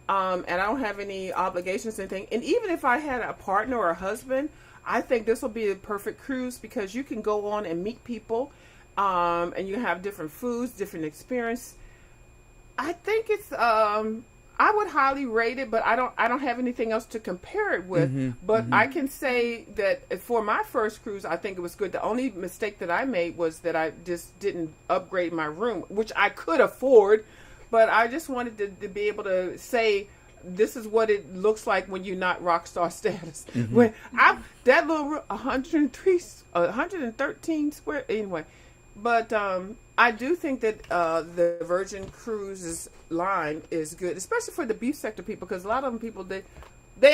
and I don't have any obligations or anything, and even if I had a partner or a husband, I think this will be the perfect cruise because you can go on and meet people, and you have different foods, different experience. I think it's I would highly rate it, but I don't have anything else to compare it with. But I can say that for my first cruise, I think it was good. The only mistake that I made was that I just didn't upgrade my room, which I could afford, but I just wanted to be able to say, this is what it looks like when you're not rock star status. When that little room, 113 square, anyway. But I do think that the Virgin Cruises line is good, especially for the beef sector people, because a lot of them people, they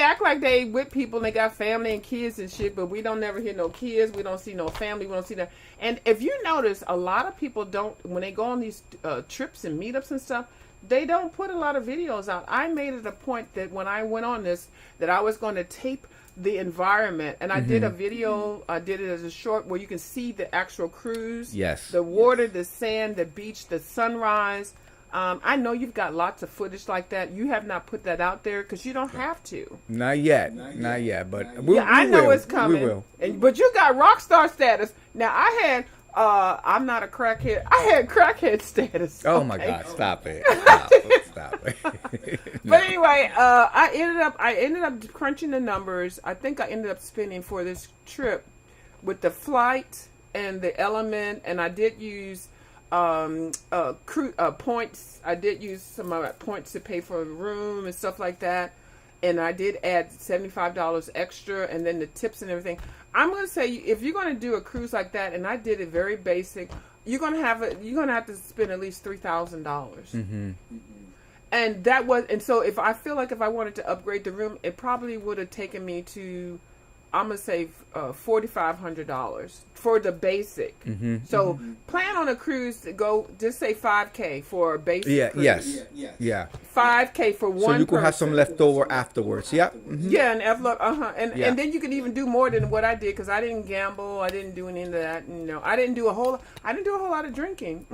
act like they with people and they got family and kids and shit, but we don't never hear no kids, we don't see no family, we don't see that. And if you notice, a lot of people don't, when they go on these trips and meetups and stuff, they don't put a lot of videos out. I made it a point that when I went on this, that I was going to tape the environment, and I did a video. I did it as a short where you can see the actual cruise, the water, the sand, the beach, the sunrise. I know you've got lots of footage like that. You have not put that out there because you don't have to. Not yet, but we I know will. it's coming. We will. But you got rock star status. Now I had. I'm not a crackhead. I had crackhead status. Oh my God! Stop it! Stop it! But anyway, I ended up crunching the numbers. I think I ended up spending for this trip with the flight and the element, and I did use points. I did use some of my points to pay for a room and stuff like that. And I did add $75 extra, and then the tips and everything. I'm going to say, if you're going to do a cruise like that, and I did it very basic, you're going to have to spend at least $3,000. And that was, and so if I feel like if I wanted to upgrade the room, it probably would have taken me to, I'm gonna say $4,500 for the basic. So plan on a cruise to go, just say $5K for a basic. Yeah. cruise. Yes. Yeah. $5K for one. So you could have person. some left over afterwards. Yeah. Yeah, and Yeah. and then you could even do more than what I did because I didn't gamble, I didn't do any of that. I didn't do a whole lot of drinking.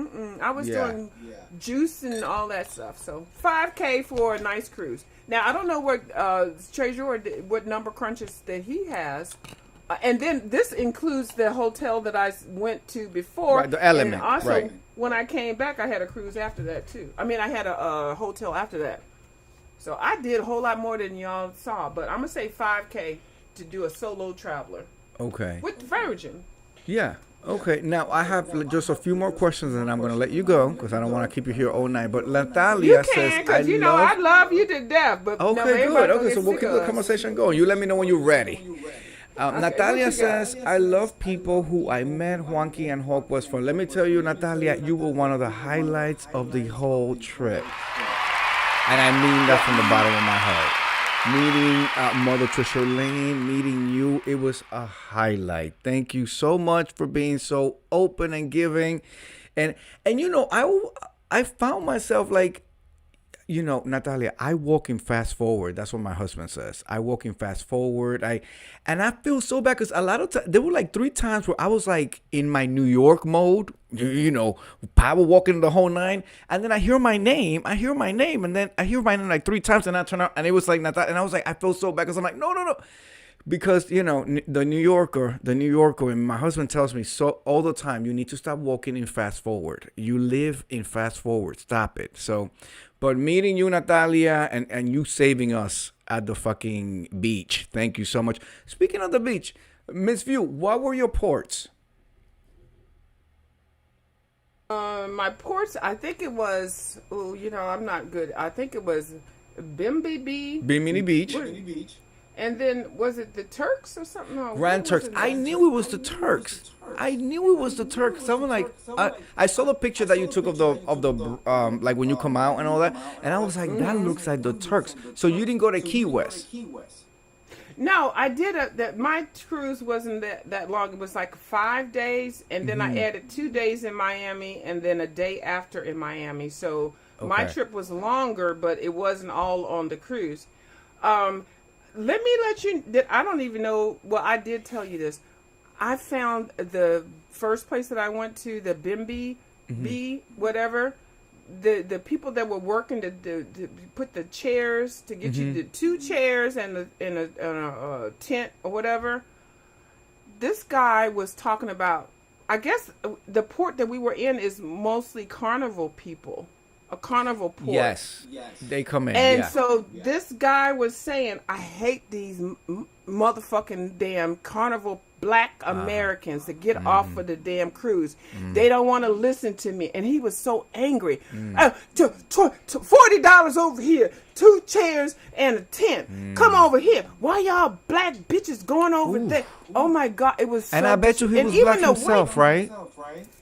I was doing juice and all that stuff. So $5K for a nice cruise. Now I don't know what Treasure what number crunches that he has. And then this includes the hotel that I went to before. Right, the Element. And also, right. when I came back, I had a cruise after that too. I mean, I had a hotel after that. So I did a whole lot more than y'all saw. But I'm gonna say $5K to do a solo traveler Okay. with Virgin. Yeah. Okay. Now I have just a few more questions, and I'm gonna let you go because I don't want to keep you here all night. But Natalia You says, can, because you know I love you to death. But Okay, good. Okay, so we'll keep the conversation going. You let me know when you're ready. Natalia what you got? says, I love people who I met Juanqui and Hawk was from. Let me tell you, Natalia, you were one of the highlights of the whole trip. And I mean that from the bottom of my heart. Meeting Mother Trisha Lane, meeting you, it was a highlight. Thank you so much for being so open and giving. And you know, I found myself like, you know, Natalia, I walk in fast forward. That's what my husband says. I walk in fast forward. And I feel so bad because a lot of times, there were like 3 times where I was like in my New York mode, you know, power walking the whole nine. And then I hear my name. And then I hear my name like 3 times and I turn out and it was like Natalia. And I was like, I feel so bad because I'm like, no. Because, you know, the New Yorker, and my husband tells me so all the time, you need to stop walking in fast forward. You live in fast forward. Stop it. So, but meeting you, Natalia, and you saving us at the fucking beach. Thank you so much. Speaking of the beach, Miss View, what were your ports? My ports, I think it was, I'm not good. I think it was Bimini Beach. And then was it the Turks or something? No, Grand Turks. I knew it was the Turks. Someone like I saw the picture that you took of the like when you come out and all that, and I was like, that looks like the Turks. So you didn't go to Key West? No, I did. That my cruise wasn't that long. It was like 5 days, and then I added 2 days in Miami, and then a day after in Miami. So my trip was longer, but it wasn't all on the cruise. Let me let you. I don't even know. Well, I did tell you this. I found the first place that I went to, the Bimby, whatever. The people that were working to put the chairs to get you the 2 chairs and a tent or whatever. This guy was talking about. I guess the port that we were in is mostly Carnival people. A Carnival port. Yes. They come in. And so this guy was saying, I hate these motherfucking damn Carnival black Americans that get off of the damn cruise. They don't want to listen to me. And he was so angry. $40 over here, 2 chairs and a tent. Come over here. Why y'all black bitches going over there? Oh my God, it was so. And I bet you he was black himself, right?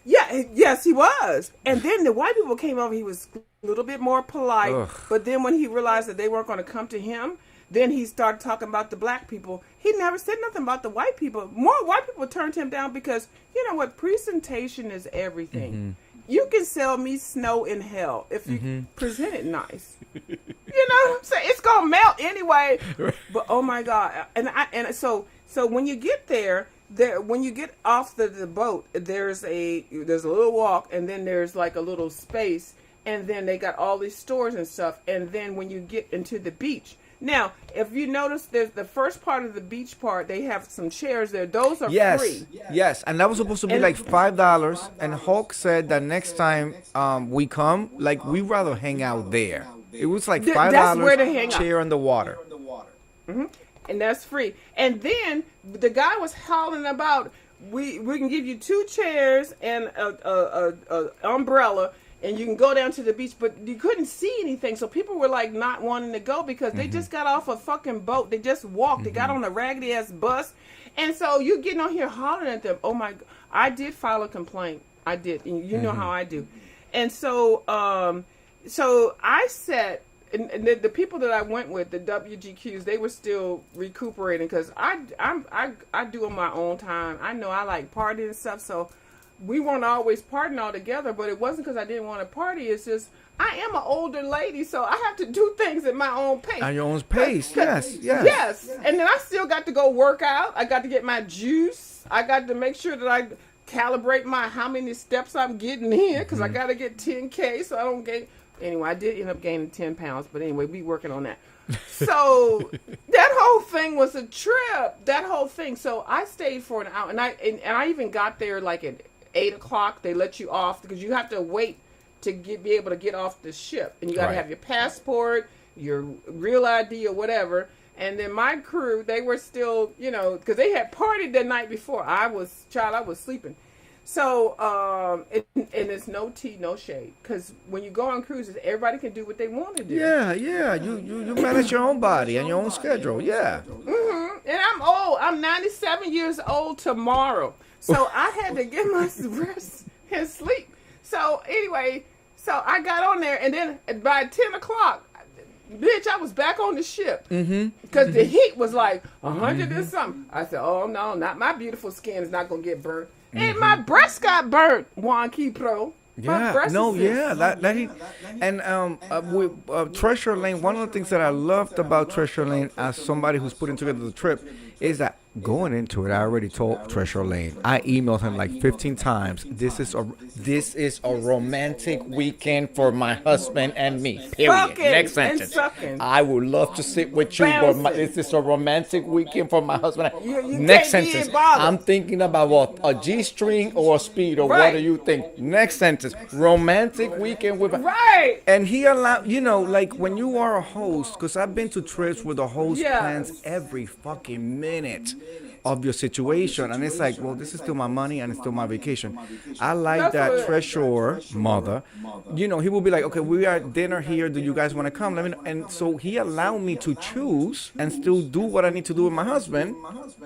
Yeah, yes, he was. And then the white people came over. He was a little bit more polite. Ugh. But then when he realized that they weren't going to come to him, then he started talking about the black people. He never said nothing about the white people. More white people turned him down because, you know what, presentation is everything. You can sell me snow in hell if you present it nice. You know what I'm saying? It's going to melt anyway. But, oh, my God. And so when you get there, when you get off the boat, there's a little walk, and then there's like a little space, and then they got all these stores and stuff. And then when you get into the beach, now if you notice, there's the first part of the beach part. They have some chairs there. Those are free. Yes, and that was supposed to be like $5. And Hawk said that next time we come, like we'd rather hang out there. It was like $5 That's where to hang chair in the water. And that's free. And then the guy was howling about we can give you 2 chairs and a umbrella, and you can go down to the beach, but you couldn't see anything. So people were like not wanting to go because they just got off a fucking boat. They just walked. They got on a raggedy ass bus, and so you getting on here hollering at them. Oh my! I did file a complaint. I did. And you know how I do. And so so I set, and the people that I went with, the WGQs, they were still recuperating because I do on my own time. I know I like partying and stuff, so we weren't always partying all together. But it wasn't because I didn't want to party. It's just I am an older lady, so I have to do things at my own pace. At your own pace, yes. Yes, and then I still got to go work out. I got to get my juice. I got to make sure that I calibrate my how many steps I'm getting in because I got to get 10K so I don't get. Anyway, I did end up gaining 10 pounds, but anyway, we working on that. So that whole thing was a trip. That whole thing. So I stayed for an hour, and I even got there like at 8 o'clock. They let you off because you have to wait to be able to get off the ship, and you got to have your passport, your real ID, or whatever. And then my crew, they were still, because they had partied the night before. I was sleeping. So, and it's no tea, no shade. Because when you go on cruises, everybody can do what they want to do. Yeah. You manage your own body and your own schedule. Yeah. Mm-hmm. And I'm old. I'm 97 years old tomorrow. So I had to get my rest and sleep. So anyway, so I got on there, and then by 10 o'clock, bitch, I was back on the ship. Because the heat was like 100 and something. I said, oh, no, not my beautiful skin is not going to get burnt. And my breast got burnt, Juan Kipro. Yeah, no, yeah, with Treasure Lane, one of the things that I loved about Treasure Lane as somebody who's putting together the trip is that going into it, I already told Treasure Lane. I emailed him like 15 times. This is a romantic weekend for my husband and me. Period. Fucking Next sentence. I would love to sit with you, but this is a romantic weekend for my husband. Next sentence. I'm thinking about what, a G-string or a speed, or what do you think? Next sentence. Romantic weekend with right. And he allowed, like when you are a host, because I've been to trips where the host plans every fucking minute of your situation, and it's like, well, this is still my money and it's still my vacation. I like that Treasure mother, he will be like, okay, we are at dinner here, do you guys want to come? Let me know. And so he allowed me to choose and still do what I need to do with my husband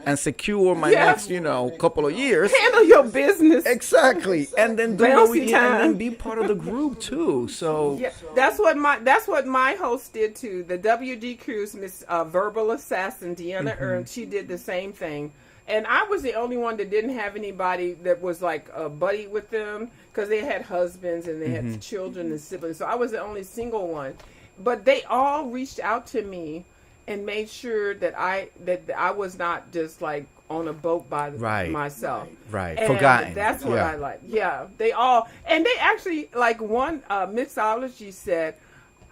and secure my next couple of years, handle your business exactly, and then do what we need, and then be part of the group too. So that's what my host did too. The WD Cruise, Miss Verbal Assassin Deanna Ernst, she did the same thing. And I was the only one that didn't have anybody that was like a buddy with them because they had husbands and they had children and siblings. So I was the only single one. But they all reached out to me and made sure that I was not just like on a boat by myself. Right. And forgotten. That's what I like. Yeah. They all, and they actually, like one mixology said,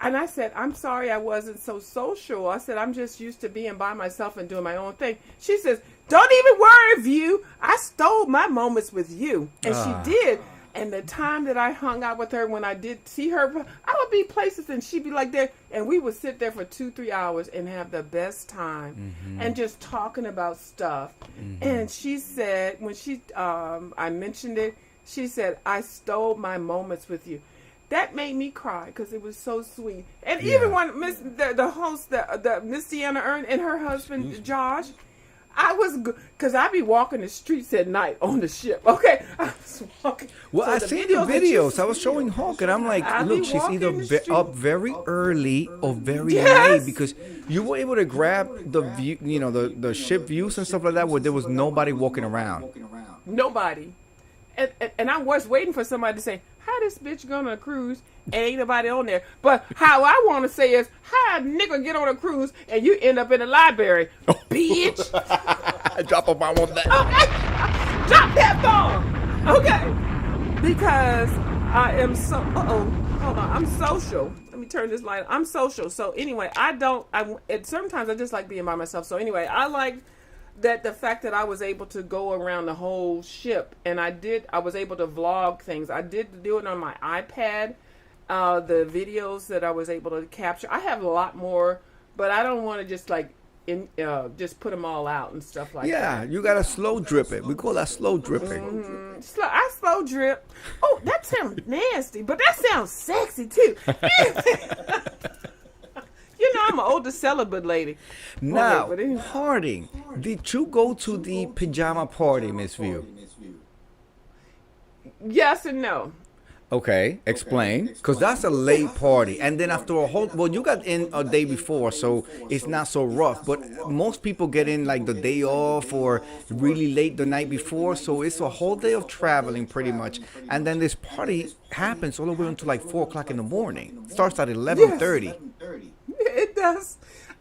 and I said, I'm sorry I wasn't so social. I said, I'm just used to being by myself and doing my own thing. She says, don't even worry, View. I stole my moments with you. And she did. And the time that I hung out with her, when I did see her, I would be places and she'd be like there. And we would sit there for 2-3 hours and have the best time and just talking about stuff. And she said, when I mentioned it, she said, I stole my moments with you. That made me cry because it was so sweet. And even when the host, the Miss Deanna Ernst and her husband, Josh, I was good because I be walking the streets at night on the ship. Okay, I was walking. Well, I seen the videos. I was showing Hawk, and I'm like, look, she's either up very early or very late because you were able to grab the view, the ship views and stuff like that, where there was nobody walking around. Nobody, and I was waiting for somebody to say, how this bitch going on a cruise and ain't nobody on there? But how I want to say is, how a nigga get on a cruise and you end up in the library? Bitch. Drop a bomb on that. Okay. Drop that bomb. Okay. Because I am so, hold on. I'm social. Let me turn this light. I'm social. So anyway, sometimes I just like being by myself. So anyway, I like that the fact that I was able to go around the whole ship, and I was able to vlog things. I did do it on my iPad, the videos that I was able to capture. I have a lot more, but I don't want to just like just put them all out and stuff like that. Yeah, you gotta slow drip it. We call that slow dripping. I slow drip. Oh, that sounds nasty, but that sounds sexy too. I'm an older celibate lady. Now, Harding, did you go to the pajama party, Miss View? Yes and no. Okay, explain. Because that's a late party. And then after a whole, well, you got in a day before, so it's not so rough. But most people get in like the day off or really late the night before. So it's a whole day of traveling pretty much. And then this party happens all the way until like 4 o'clock in the morning. Starts at 11:30. It does.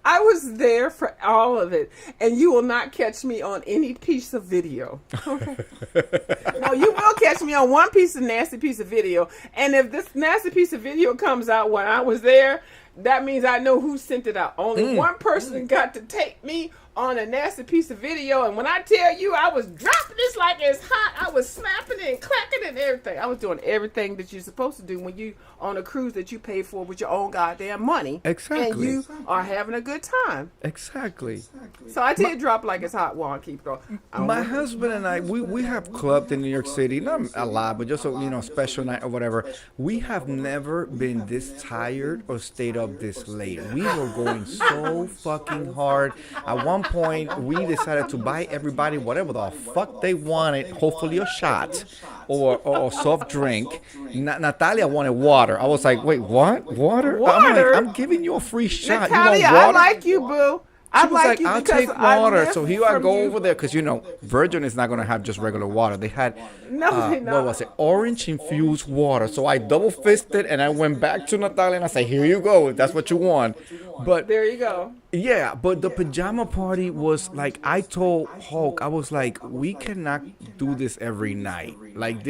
I was there for all of it, and you will not catch me on any piece of video. Okay. No, you will catch me on one nasty piece of video, and if this nasty piece of video comes out when I was there, that means I know who sent it out. Only one person got to take me on a nasty piece of video, and when I tell you I was dropping this like it's hot, I was snapping it and clacking it and everything. I was doing everything that you're supposed to do when you on a cruise that you pay for with your own goddamn money. Exactly. And you are having a good time. Exactly. So I did drop like it's hot while I keep going. My husband and I, we have clubbed in New York City, not a lot, but just a special night or whatever. We have never been this tired or stayed up this late. We were going so fucking hard. At one point, we decided to buy everybody whatever the fuck they wanted, hopefully a shot or a soft drink. Natalia wanted water. I was like, wait, what? Water? Water? I'm giving you a free shot. Natalia, you want water? I like you, boo. She was like, I'll take water. So here I go you. over there because, Virgin is not going to have just regular water. They had, No, they not. what was it? Orange infused water. So I double fisted and I went back to Natalia and I said, here you go, if that's what you want. But There you go. yeah, but the pajama party was like, I told Hulk, I was like, we cannot do this every night. Like,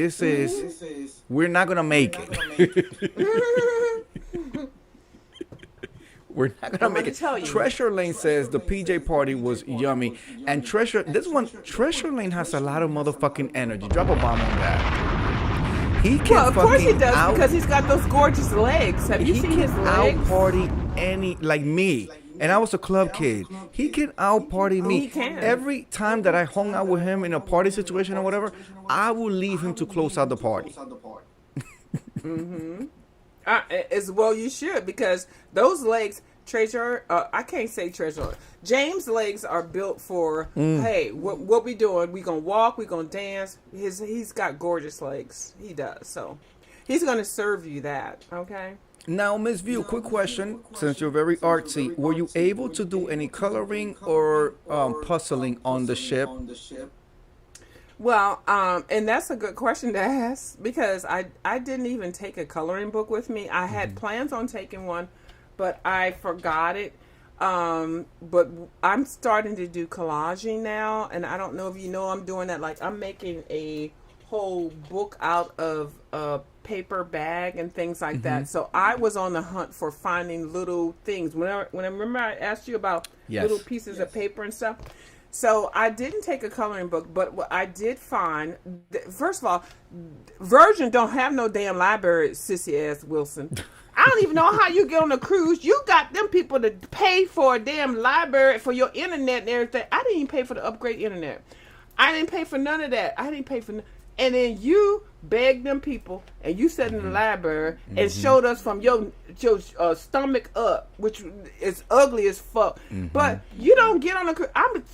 we're not going to make it. We're not gonna make it. Tell you. Treasure Lane says the PJ party was yummy, and Treasure Lane has a lot of motherfucking energy. Drop a bomb on that. He can Well, of course he fucking does because he's got those gorgeous legs. Have you he seen can his legs? out party any like me. And I was a club kid. He can out party me. He can. Every time that I hung out with him in a party situation or whatever, I will leave him to close out the party. As well you should, because those legs, I can't say Treasure. James' legs are built for, hey, what we doing? We gonna walk, we gonna dance. He's got gorgeous legs. He does. So he's gonna serve you that, okay? Now, Miss View, quick question. Since you're very artsy, were you able to do any coloring or puzzling on the ship? Well, and that's a good question to ask because I didn't even take a coloring book with me. I had plans on taking one, but I forgot it. But I'm starting to do collaging now, and I don't know if you know I'm doing that. Like, I'm making a whole book out of a paper bag and things like that. So I was on the hunt for finding little things. When I remember I asked you about little pieces of paper and stuff. So I didn't take a coloring book, but what I did find, first of all, Virgin don't have no damn library, sissy ass Wilson. I don't even know how you get on a cruise. You got them people to pay for a damn library for your internet and everything. I didn't even pay for the upgrade internet. I didn't pay for none of that. I didn't pay for and then you begged them people and you sat in the library and showed us from your stomach up, which is ugly as fuck. But you don't get on a cruise.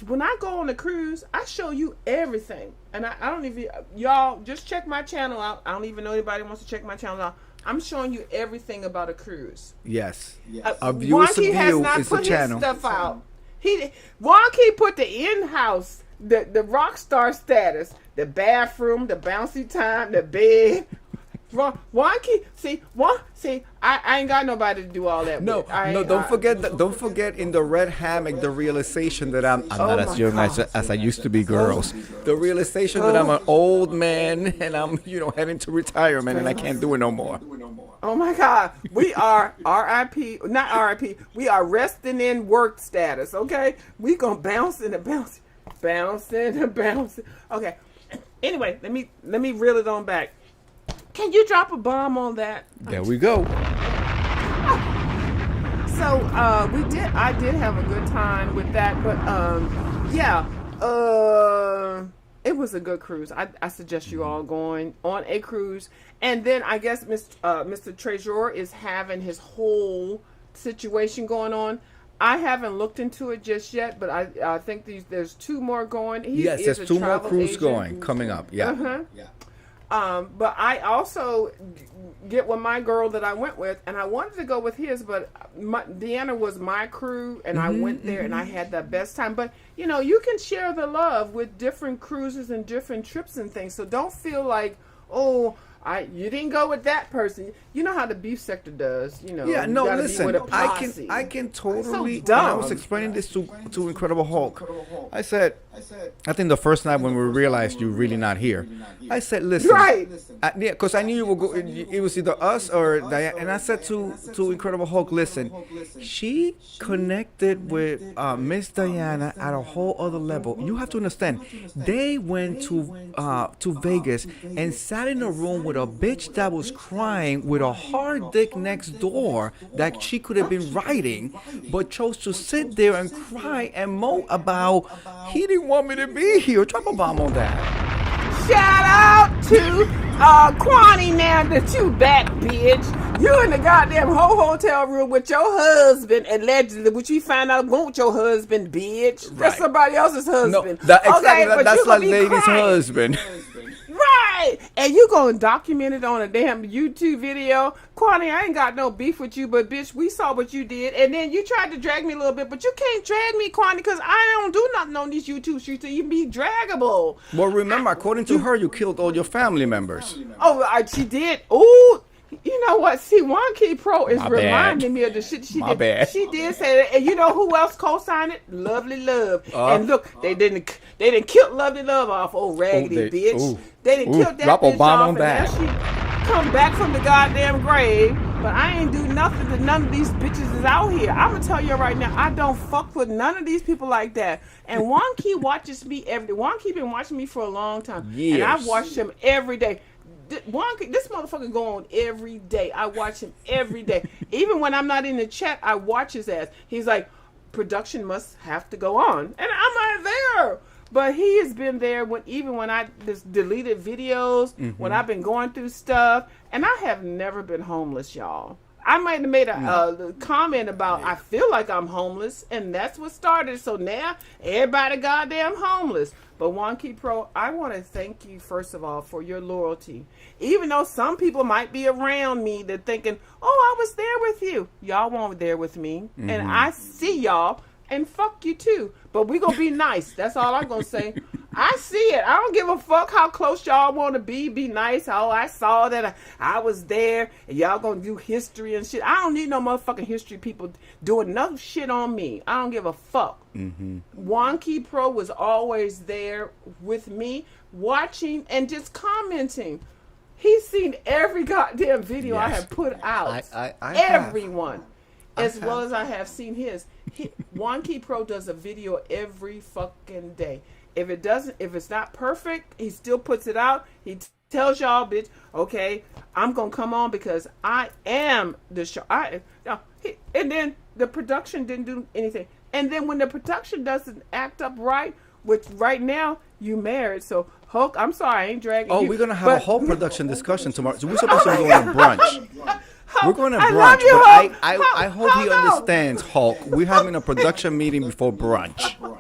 When I go on a cruise, I show you everything. And I don't even, y'all just check my channel out. I don't even know anybody wants to check my channel out. I'm showing you everything about a cruise. Yes. A viewers View has not is put the channel. his stuff out. Wonky put the in-house, the rock star status, the bathroom, the bouncy time, the bed. Wonky, I ain't got nobody to do all that. No, don't forget in the red hammock the realization that I'm not as young as I used to be, girls. The realization that I'm an old man and I'm heading to retirement and I can't do it no more. Oh my God, we are RIP, not RIP. We are resting in work status. Okay, we gonna bounce and bounce. Okay. Anyway, let me reel it on back. Can you drop a bomb on that? There we go. So I did have a good time with that, but it was a good cruise. I suggest you all going on a cruise, and then I guess Mr. Treasure is having his whole situation going on. I haven't looked into it just yet, but I think there's two more going. Yes, there's two more cruises going coming up. Yeah. But I also get with my girl that I went with, and I wanted to go with his, but Deanna was my crew, and I went there, and I had the best time. But, you know, you can share the love with different cruises and different trips and things. So don't feel like, oh, you didn't go with that person. You know how the beef sector does. You know. Yeah, you no, gotta be listen. with a posse. I can totally. So dumb. When I was explaining this to Incredible Hulk, I said, I think the first night when we realized you're really not here, I said, listen, Right. Yeah, because I knew you would go. It was either us or Diana, and I said to Incredible Hulk, listen, she connected with Miss Diana at a whole other level. You have to understand, they went to Vegas and sat in a room with a bitch that was crying with a hard dick next door that she could have been riding, but chose to sit there and cry and moan about he didn't want me to be here. Drop a bomb on that. Shout out to Kwani now that you back, bitch. You in the goddamn whole hotel room with your husband, allegedly, which we find out won't your husband, bitch. That's Right. somebody else's husband. No, exactly. but That's you gonna like be lady's crying. husband. Right. And you gonna document it on a damn YouTube video. Kwani, I ain't got no beef with you, but bitch, we saw what you did. And then you tried to drag me a little bit, but you can't drag me, Kwani, because I don't do nothing on these YouTube streets to even be draggable. Well, remember, according to her, you killed all your family members. Oh, she did. Ooh. You know what? See, One Key Pro is My reminding bad. me of the shit she My did. bad. She did say that, and you know who else co-signed it? Lovely Love. And look, they didn't kill Lovely Love off, old raggedy bitch. They didn't kill that drop a bitch bomb off, on and that. now she come back from the goddamn grave. But I ain't do nothing to none of these bitches is out here. I'm gonna tell you right now, I don't fuck with none of these people like that. And One Key watches me every day. One Key been watching me for a long time, and I Years. watch him every day. This motherfucker go on every day. I watch him every day. Even when I'm not in the chat, I watch his ass. He's like, production must have to go on, and I'm not there. But he has been there even when I just deleted videos, when I've been going through stuff, and I have never been homeless, y'all. I might have made a comment about I feel like I'm homeless, and that's what started. So now everybody goddamn homeless. But One Key Pro, I want to thank you first of all for your loyalty. Even though some people might be around me that thinking, "Oh, I was there with you." Y'all weren't there with me, and I see y'all. And fuck you too. But we gonna be nice. That's all I'm gonna say. I see it. I don't give a fuck how close y'all want to be. Be nice. Oh, I saw that I was there. And y'all gonna do history and shit. I don't need no motherfucking history people doing no shit on me. I don't give a fuck. One Key Pro was always there with me, watching and just commenting. He's seen every goddamn video I Yes. have put out. I Everyone. As well as I have seen his. One Key Pro does a video every fucking day. If it's not perfect, he still puts it out. He tells y'all, bitch, okay, I'm gonna come on because I am the show. And then the production didn't do anything. And then when the production doesn't act up right, which right now you married, so Hulk, I'm sorry, I ain't dragging you. Oh, we're gonna have a whole production discussion tomorrow. So we're supposed to be going to brunch. We're going to I brunch, love you, but Hulk. I hope he Hulk, no. understands, Hulk. We're having a production meeting before brunch. Oh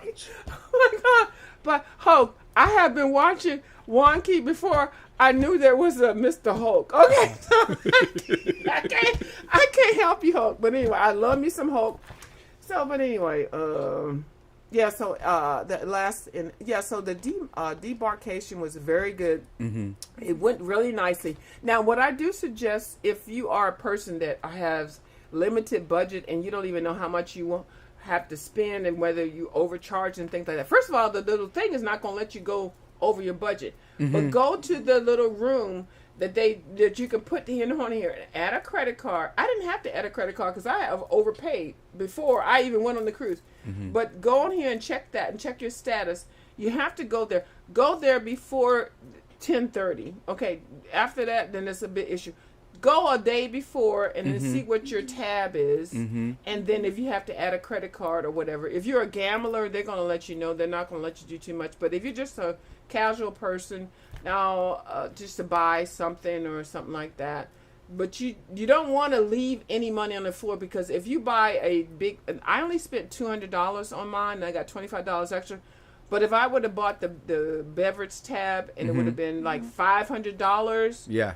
my God. But Hulk, I have been watching One Key before I knew there was a Mr. Hulk. Okay, so I can't help you, Hulk. But anyway, I love me some Hulk. So, but anyway, yeah. So so the debarkation was very good. It went really nicely. Now, what I do suggest, if you are a person that has limited budget and you don't even know how much you want have to spend and whether you overcharge and things like that. First of all, the little thing is not going to let you go over your budget. But go to the little room that you can put in on here and add a credit card. I didn't have to add a credit card because I have overpaid before I even went on the cruise. But go on here and check that and check your status. You have to go there. Go there before 10:30. Okay, after that, then it's a big issue. Go a day before and then see what your tab is. And then if you have to add a credit card or whatever. If you're a gambler, they're going to let you know. They're not going to let you do too much. But if you're just a casual person, now just to buy something or something like that. But you don't want to leave any money on the floor because if you buy a big... I only spent $200 on mine and I got $25 extra. But if I would have bought the beverage tab and it would have been like $500, Yeah.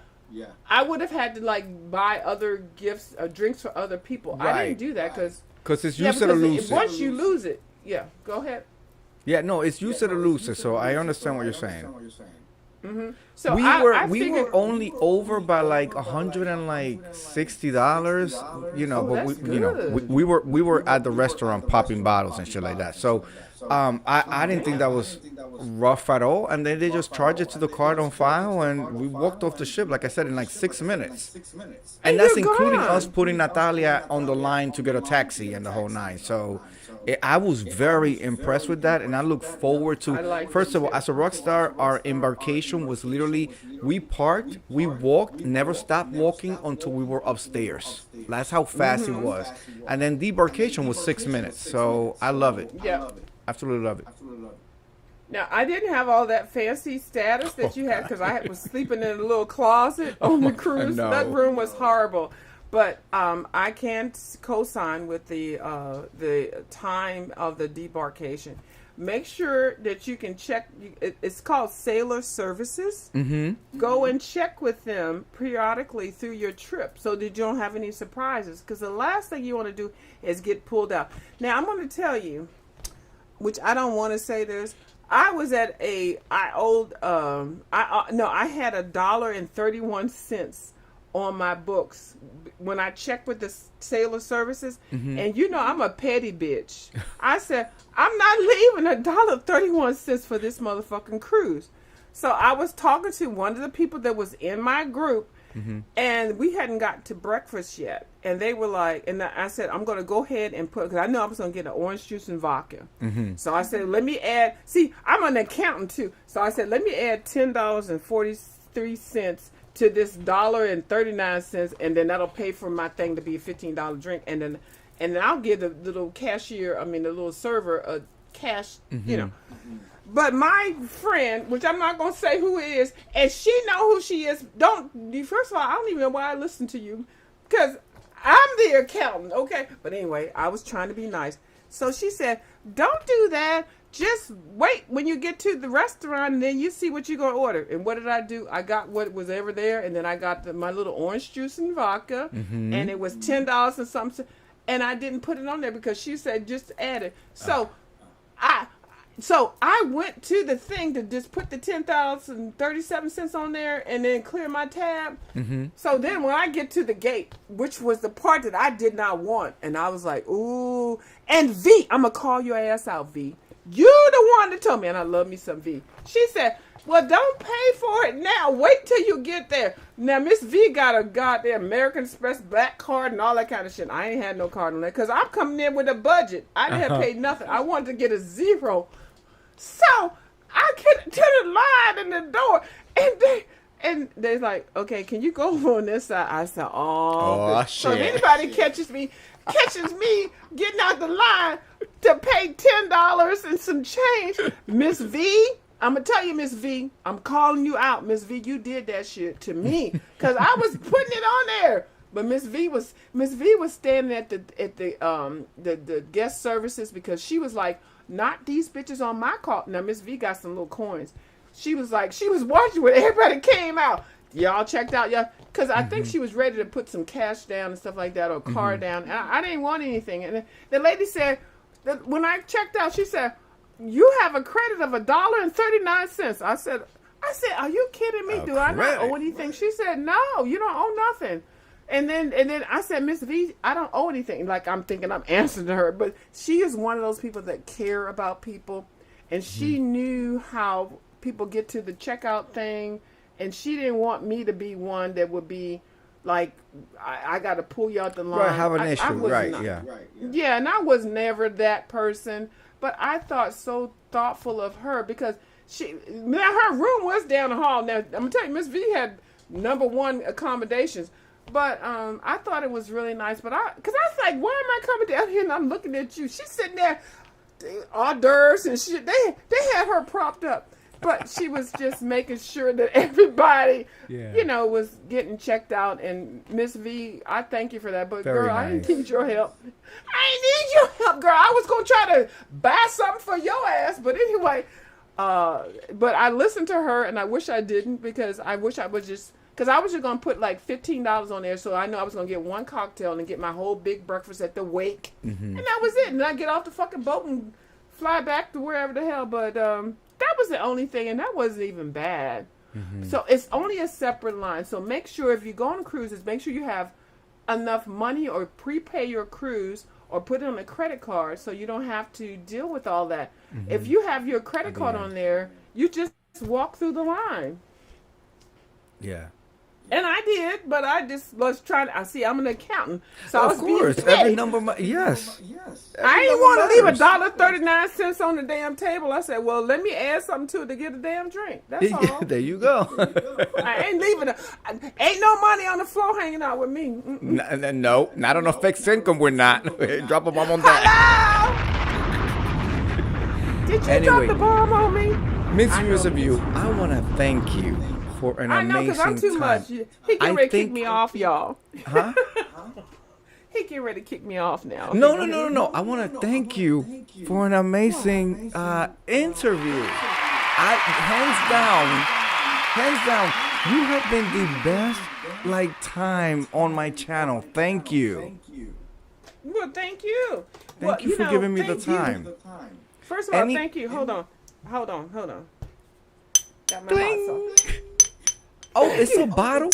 I would have had to like buy other gifts, drinks for other people. I Right. didn't do that because Because it's use it or lose it. once you lose it, yeah, go ahead. Yeah, no, it's use it or lose it. So I understand what you're saying. So we I we figured, were only over by like $160, you know, but that's we, you know, good. we were at the restaurant popping bottles and shit like that. So I didn't think that was rough at all. And then they just charged it to the card on file, and we walked off the ship, like I said, in like 6 minutes. And that's you're including gone. us putting Natalia on the line to get a taxi and the whole nine. So I was very impressed with that, and I look forward to. I like First it of all, too. as a rock star, our embarkation was literally we parked, we walked, never stopped walking until we were upstairs. That's how fast it was, and then debarkation was 6 minutes. So I love it. yeah. Absolutely love it. Now I didn't have all that fancy status that you had because I was sleeping in a little closet on the cruise. No. That room was horrible. But I can co-sign with the time of the debarkation. Make sure that you can check. It's called Sailor Services. Mm-hmm. Go and check with them periodically through your trip so that you don't have any surprises. Because the last thing you want to do is get pulled out. Now I'm going to tell you, which I don't want to say this. I was at I had $1.31 on my books when I checked with the Sailor Services, and you know I'm a petty bitch. I said I'm not leaving $1.31 for this motherfucking cruise. So I was talking to one of the people that was in my group, and we hadn't got to breakfast yet, and they were like, and I said I'm going to go ahead and put, because I know I was going to get an orange juice and vodka. So I said let me add. See, I'm an accountant too, so I said let me add $10.43 to this $1.39, and then that'll pay for my thing to be a $15 drink, and then I'll give the little cashier, the little server, a cash, you know. But my friend, which I'm not gonna say who it is, and she know who she is. First of all, I don't even know why I listen to you, because I'm the accountant, okay? But anyway, I was trying to be nice. So she said, "Don't do that. Just wait when you get to the restaurant, and then you see what you're gonna order." And what did I do? I got what was ever there, and then I got my little orange juice and vodka, and it was $10 and something. And I didn't put it on there because she said just add it. So I went to the thing to just put the $10.37 on there and then clear my tab. So then when I get to the gate, which was the part that I did not want, and I was like, ooh. And V, I'm going to call your ass out, V. You the one that told me, and I love me some V. She said, well, don't pay for it now. Wait till you get there. Now, Miss V got a goddamn American Express black card and all that kind of shit. I ain't had no card on that because I'm coming in with a budget. I didn't have paid nothing. I wanted to get a zero. So I get to the line in the door, and they're like, okay, can you go over on this side? I said, oh shit. So if anybody catches me getting out the line to pay $10 and some change, Miss V, I'm gonna tell you, Miss V, I'm calling you out, Miss V. You did that shit to me because I was putting it on there. But Miss V was standing at the guest services because she was like, not these bitches on my call. Now Miss V got some little coins. She was watching when everybody came out. Y'all checked out, y'all, because I think she was ready to put some cash down and stuff like that, or card down. And I didn't want anything. And the lady said that when I checked out, she said, "You have a credit of $1.39." I said, "Are you kidding me? Do I not owe anything?" She said, "No, you don't owe nothing." And then I said, "Miss V, I don't owe anything." Like I'm thinking I'm answering to her, but she is one of those people that care about people, and she knew how people get to the checkout thing, and she didn't want me to be one that would be like, I got to pull you out the line. Right, have an issue, right? Yeah. Yeah, and I was never that person, but I thought so thoughtful of her because her room was down the hall. Now I'm gonna tell you, Miss V had #1 accommodations. But I thought it was really nice. But because I was like, why am I coming down here and I'm looking at you? She's sitting there, hors d'oeuvres and shit. They had her propped up. but she was just making sure that everybody, Yeah. you know, was getting checked out. And Miss V, I thank you for that. But Very girl, I nice. didn't need your help. I didn't need your help, girl. I was gonna try to buy something for your ass, but anyway. But I listened to her, and I wish I didn't, because I wish I was just. Because I was just going to put like $15 on there, so I know I was going to get one cocktail and get my whole big breakfast at the wake. And that was it. And I get off the fucking boat and fly back to wherever the hell. But that was the only thing, and that wasn't even bad. So it's only a separate line. So make sure if you go on cruises, make sure you have enough money or prepay your cruise or put it on a credit card so you don't have to deal with all that. If you have your credit card on there, you just walk through the line. Yeah. And I did, but I just was trying to. I see, I'm an accountant, so I was Of course, being petty. every number. Yes. I didn't want to leave $1.39 on the damn table. I said, well, let me add something to it to get a damn drink. That's all. There you go. I ain't leaving it. Ain't no money on the floor hanging out with me. No, not on a fixed income. We're not. Drop a bomb on that. Hello? Did you Anyway. drop the bomb on me? Miss I know. Viewers of You, I want to thank you for an I know, amazing because I'm too time. much. He I getting ready to kick think- me off, y'all. Huh? He getting ready to kick me off now. No. I want to thank you for an amazing interview. Hands down, you have been the best time on my channel. Thank you. Well, thank you. Thank you for giving me the thank you. time. First of all, Any- thank you. Hold on. Got my hot Ding. sauce. Oh, it's a bottle?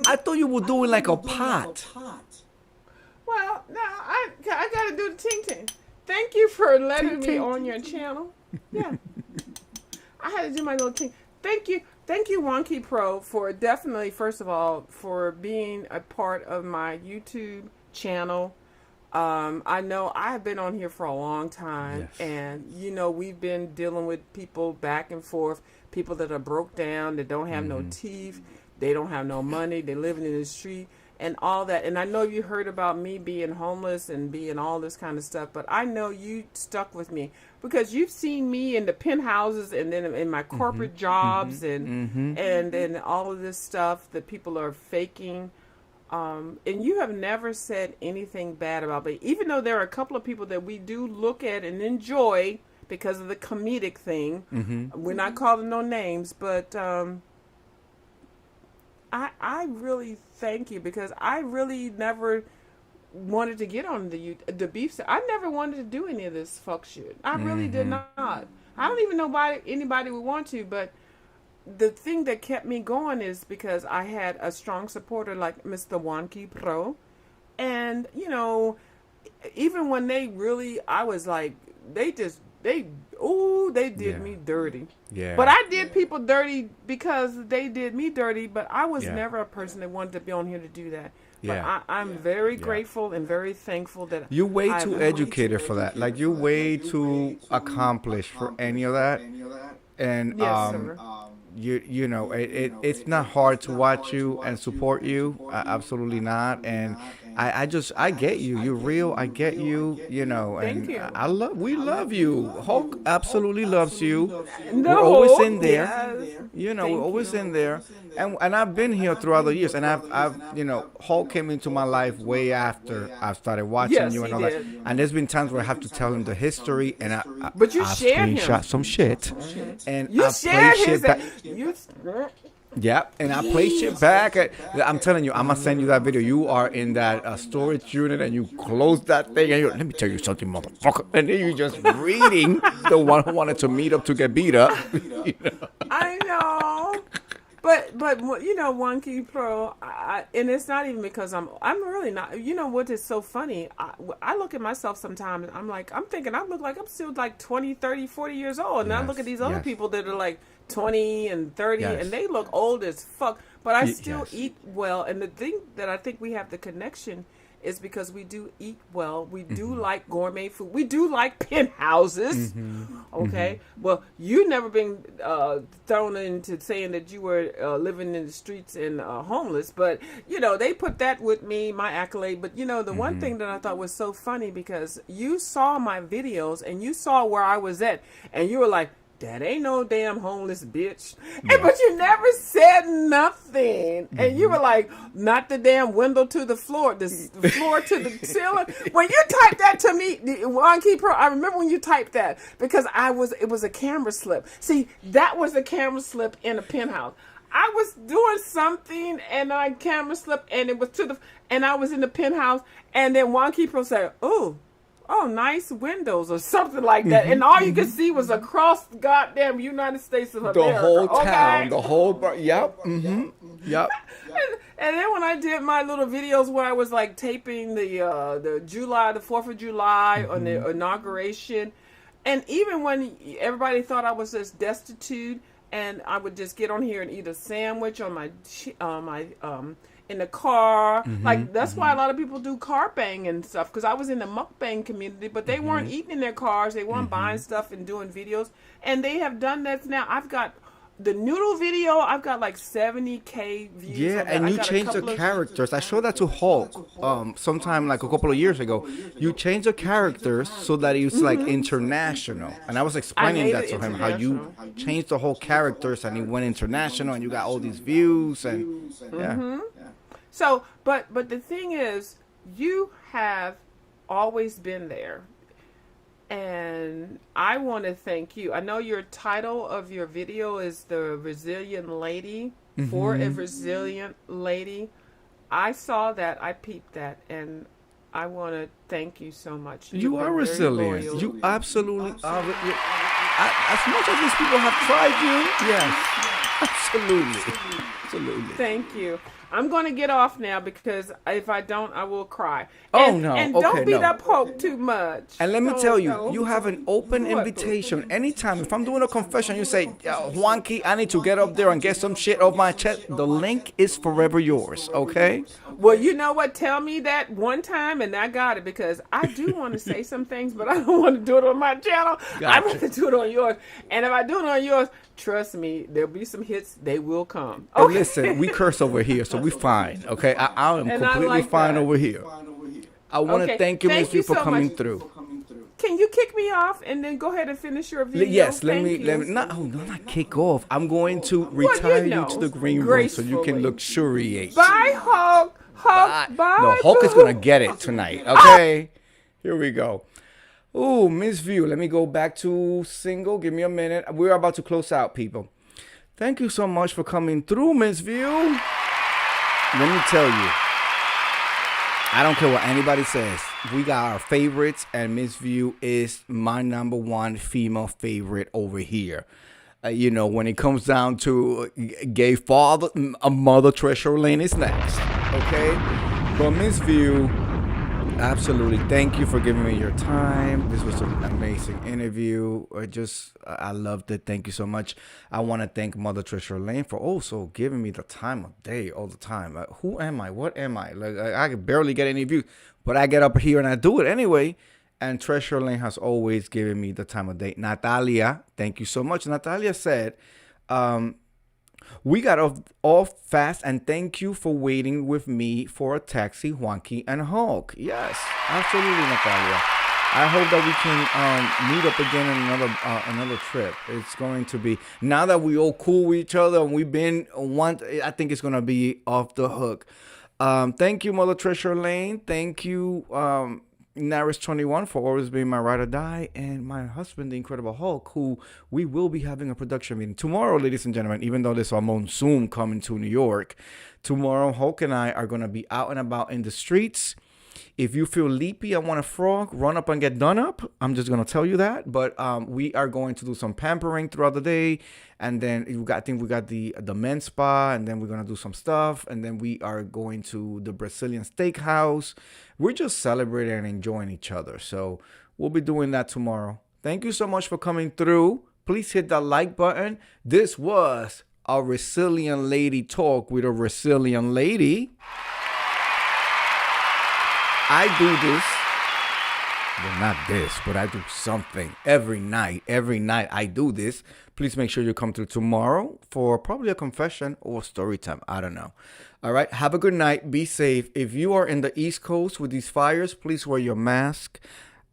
I thought you were doing like a pot. Well, no, I got to do the ting ting. Thank you for letting me on your channel. Yeah. I had to do my little ting. Thank you, Wonky Pro, for definitely, first of all, for being a part of my YouTube channel. I know I've been on here for a long time, Yes. and we've been dealing with people back and forth, people that are broke down, that don't have no teeth, they don't have no money, they're living in the street, and all that. And I know you heard about me being homeless and being all this kind of stuff, but I know you stuck with me because you've seen me in the penthouses and then in my corporate jobs and all of this stuff that people are faking. And you have never said anything bad about me, even though there are a couple of people that we do look at and enjoy because of the comedic thing. We're not calling no names, but I really thank you, because I really never wanted to get on the beef set. I never wanted to do any of this fuck shit. I really did not. I don't even know why anybody would want to, but the thing that kept me going is because I had a strong supporter like Mr. Wonky Pro. And, even when I was like, they did Yeah. me dirty. Yeah. But I did people dirty because they did me dirty, but I was Yeah. never a person that wanted to be on here to do that. Yeah. But I'm very grateful and very thankful that You're way I've- too educated for that. Like, you're way too accomplished for any of that. And Yes, sir. it's not hard to watch you and support you. Absolutely not. And I get you. You're real. I get you. Thank you. We love you. Hulk absolutely loves you. No, We're always in there. yes. We're always in there. And I've been here throughout the years. And I've Hulk came into my life way after I started watching Yes, you and he all that. did. And there's been times where I have to tell him the history, and But you I shared him. screenshot some shit, and You I shared play shit his. back. You, Yeah, and I play shit back. I'm telling you, I'm gonna send you that video. You are in that storage unit, and you close that thing, and you let me tell you something, motherfucker. And then you just reading the one who wanted to meet up to get beat up. I know. But Wonky Pro, and it's not even because I'm really not. You know what is so funny? I look at myself sometimes, I'm thinking I look like I'm still like 20, 30, 40 years old. And I look at these other yes. people that are like 20 and 30, Yes. and they look old as fuck. But I still yes. eat well. And the thing that I think we have the connection is because we do eat well. We do like gourmet food. We do like penthouses. Okay? Well, you never been thrown into saying that you were living in the streets and homeless. But, they put that with me, my accolade. But, the one thing that I thought was so funny, because you saw my videos and you saw where I was at. And you were like, that ain't no damn homeless bitch. And, but you never said nothing. And you were like, not the damn window to the floor, the floor to the ceiling. When you typed that to me, Wonky Pro, I remember when you typed that because it was a camera slip. See, that was a camera slip in a penthouse. I was doing something and I camera slipped and it was and I was in the penthouse and then Wonky Pro said, oh, nice windows or something like that. And all you could see was across the goddamn United States of America. The whole town, okay? the whole yep. Yep. And then when I did my little videos where I was like taping the 4th of July on the inauguration, and even when everybody thought I was just destitute, and I would just get on here and eat a sandwich on my in the car. Like that's why a lot of people do car bang and stuff, because I was in the mukbang community, but they weren't eating in their cars. They weren't buying stuff and doing videos, and they have done that now. I've got the noodle video. I've got like 70K views. Yeah, and you changed the characters. I showed that to Hulk sometime like a couple of years ago. You changed the characters so that it's like international. And I was explaining that to him, how you changed the whole characters and it went international and you got all these views and yeah. So, but the thing is, you have always been there. And I want to thank you. I know your title of your video is The Resilient Lady, for a Resilient Lady. I saw that. I peeped that. And I want to thank you so much. You are resilient. Loyal. You absolutely are. As much as these people have tried you, yes. Absolutely. Thank you. I'm going to get off now because if I don't, I will cry. Oh, no. And Okay, don't beat no. up Hope too much. And let me Don't- tell you, don't. you have an open invitation anytime. If I'm doing a confession, you say, Juanqui, I need to get up there and get some shit off my chest. The link is forever yours, okay? Well, you know what? Tell me that one time and I got it, because I do want to say some things, but I don't want to do it on my channel. I Gotcha. want to do it on yours. And if I do it on yours, trust me, there'll be some hits. They will come. Oh, listen, we curse over here, so we fine, okay? I am And I completely like fine that. over here. I want to Okay, thank you, thank Miss V, you for so coming much. through. Can you kick me off and then go ahead and finish your video? Yes, let Thank me you. not kick off. I'm going to retire you to the green room so you can gracefully. luxuriate. Bye, Hulk. Hulk, bye. No, Hulk is boo. gonna get it tonight. Okay, here we go. Ooh, Miss View. Let me go back to single. Give me a minute. We're about to close out, people. Thank you so much for coming through, Miss View. Let me tell you, I don't care what anybody says. We got our favorites, and Miss View is my number one female favorite over here. You know, when it comes down to gay father, a Mother Treasure Lane is next. Okay? But Miss View, absolutely, thank you for giving me your time. This was an amazing interview. I loved it. Thank you so much. I want to thank Mother Treasure Lane for also giving me the time of day all the time. Like, who am I? What am I? Like, I can barely get any views, but I get up here and I do it anyway. And Treasure Lane has always given me the time of day. Natalia, thank you so much. Natalia said, we got off fast, and thank you for waiting with me for a taxi, Juanqui and Hulk. Yes, absolutely, Natalia. I hope that we can meet up again in another trip. It's going to be, now that we all cool with each other and we've been one, I think it's going to be off the hook. Thank you, Mother Treasure Lane. Thank you, Naris21 for always being my ride or die, and my husband, the Incredible Hulk, who we will be having a production meeting tomorrow, ladies and gentlemen. Even though there's a monsoon coming to New York, tomorrow Hulk and I are going to be out and about in the streets. If you feel leapy and want a frog, run up and get done up. I'm just going to tell you that. But we are going to do some pampering throughout the day. And then I think we got the men's spa. And then we're going to do some stuff. And then we are going to the Brazilian steakhouse. We're just celebrating and enjoying each other. So we'll be doing that tomorrow. Thank you so much for coming through. Please hit that like button. This was a Resilient Lady Talk with a Resilient Lady. I do this, well, not this, but I do something every night. Every night I do this. Please make sure you come through tomorrow for probably a confession or story time. I don't know. All right. Have a good night. Be safe. If you are in the East Coast with these fires, please wear your mask.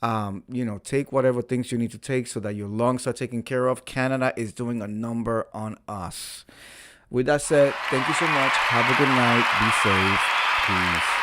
Take whatever things you need to take so that your lungs are taken care of. Canada is doing a number on us. With that said, thank you so much. Have a good night. Be safe. Peace.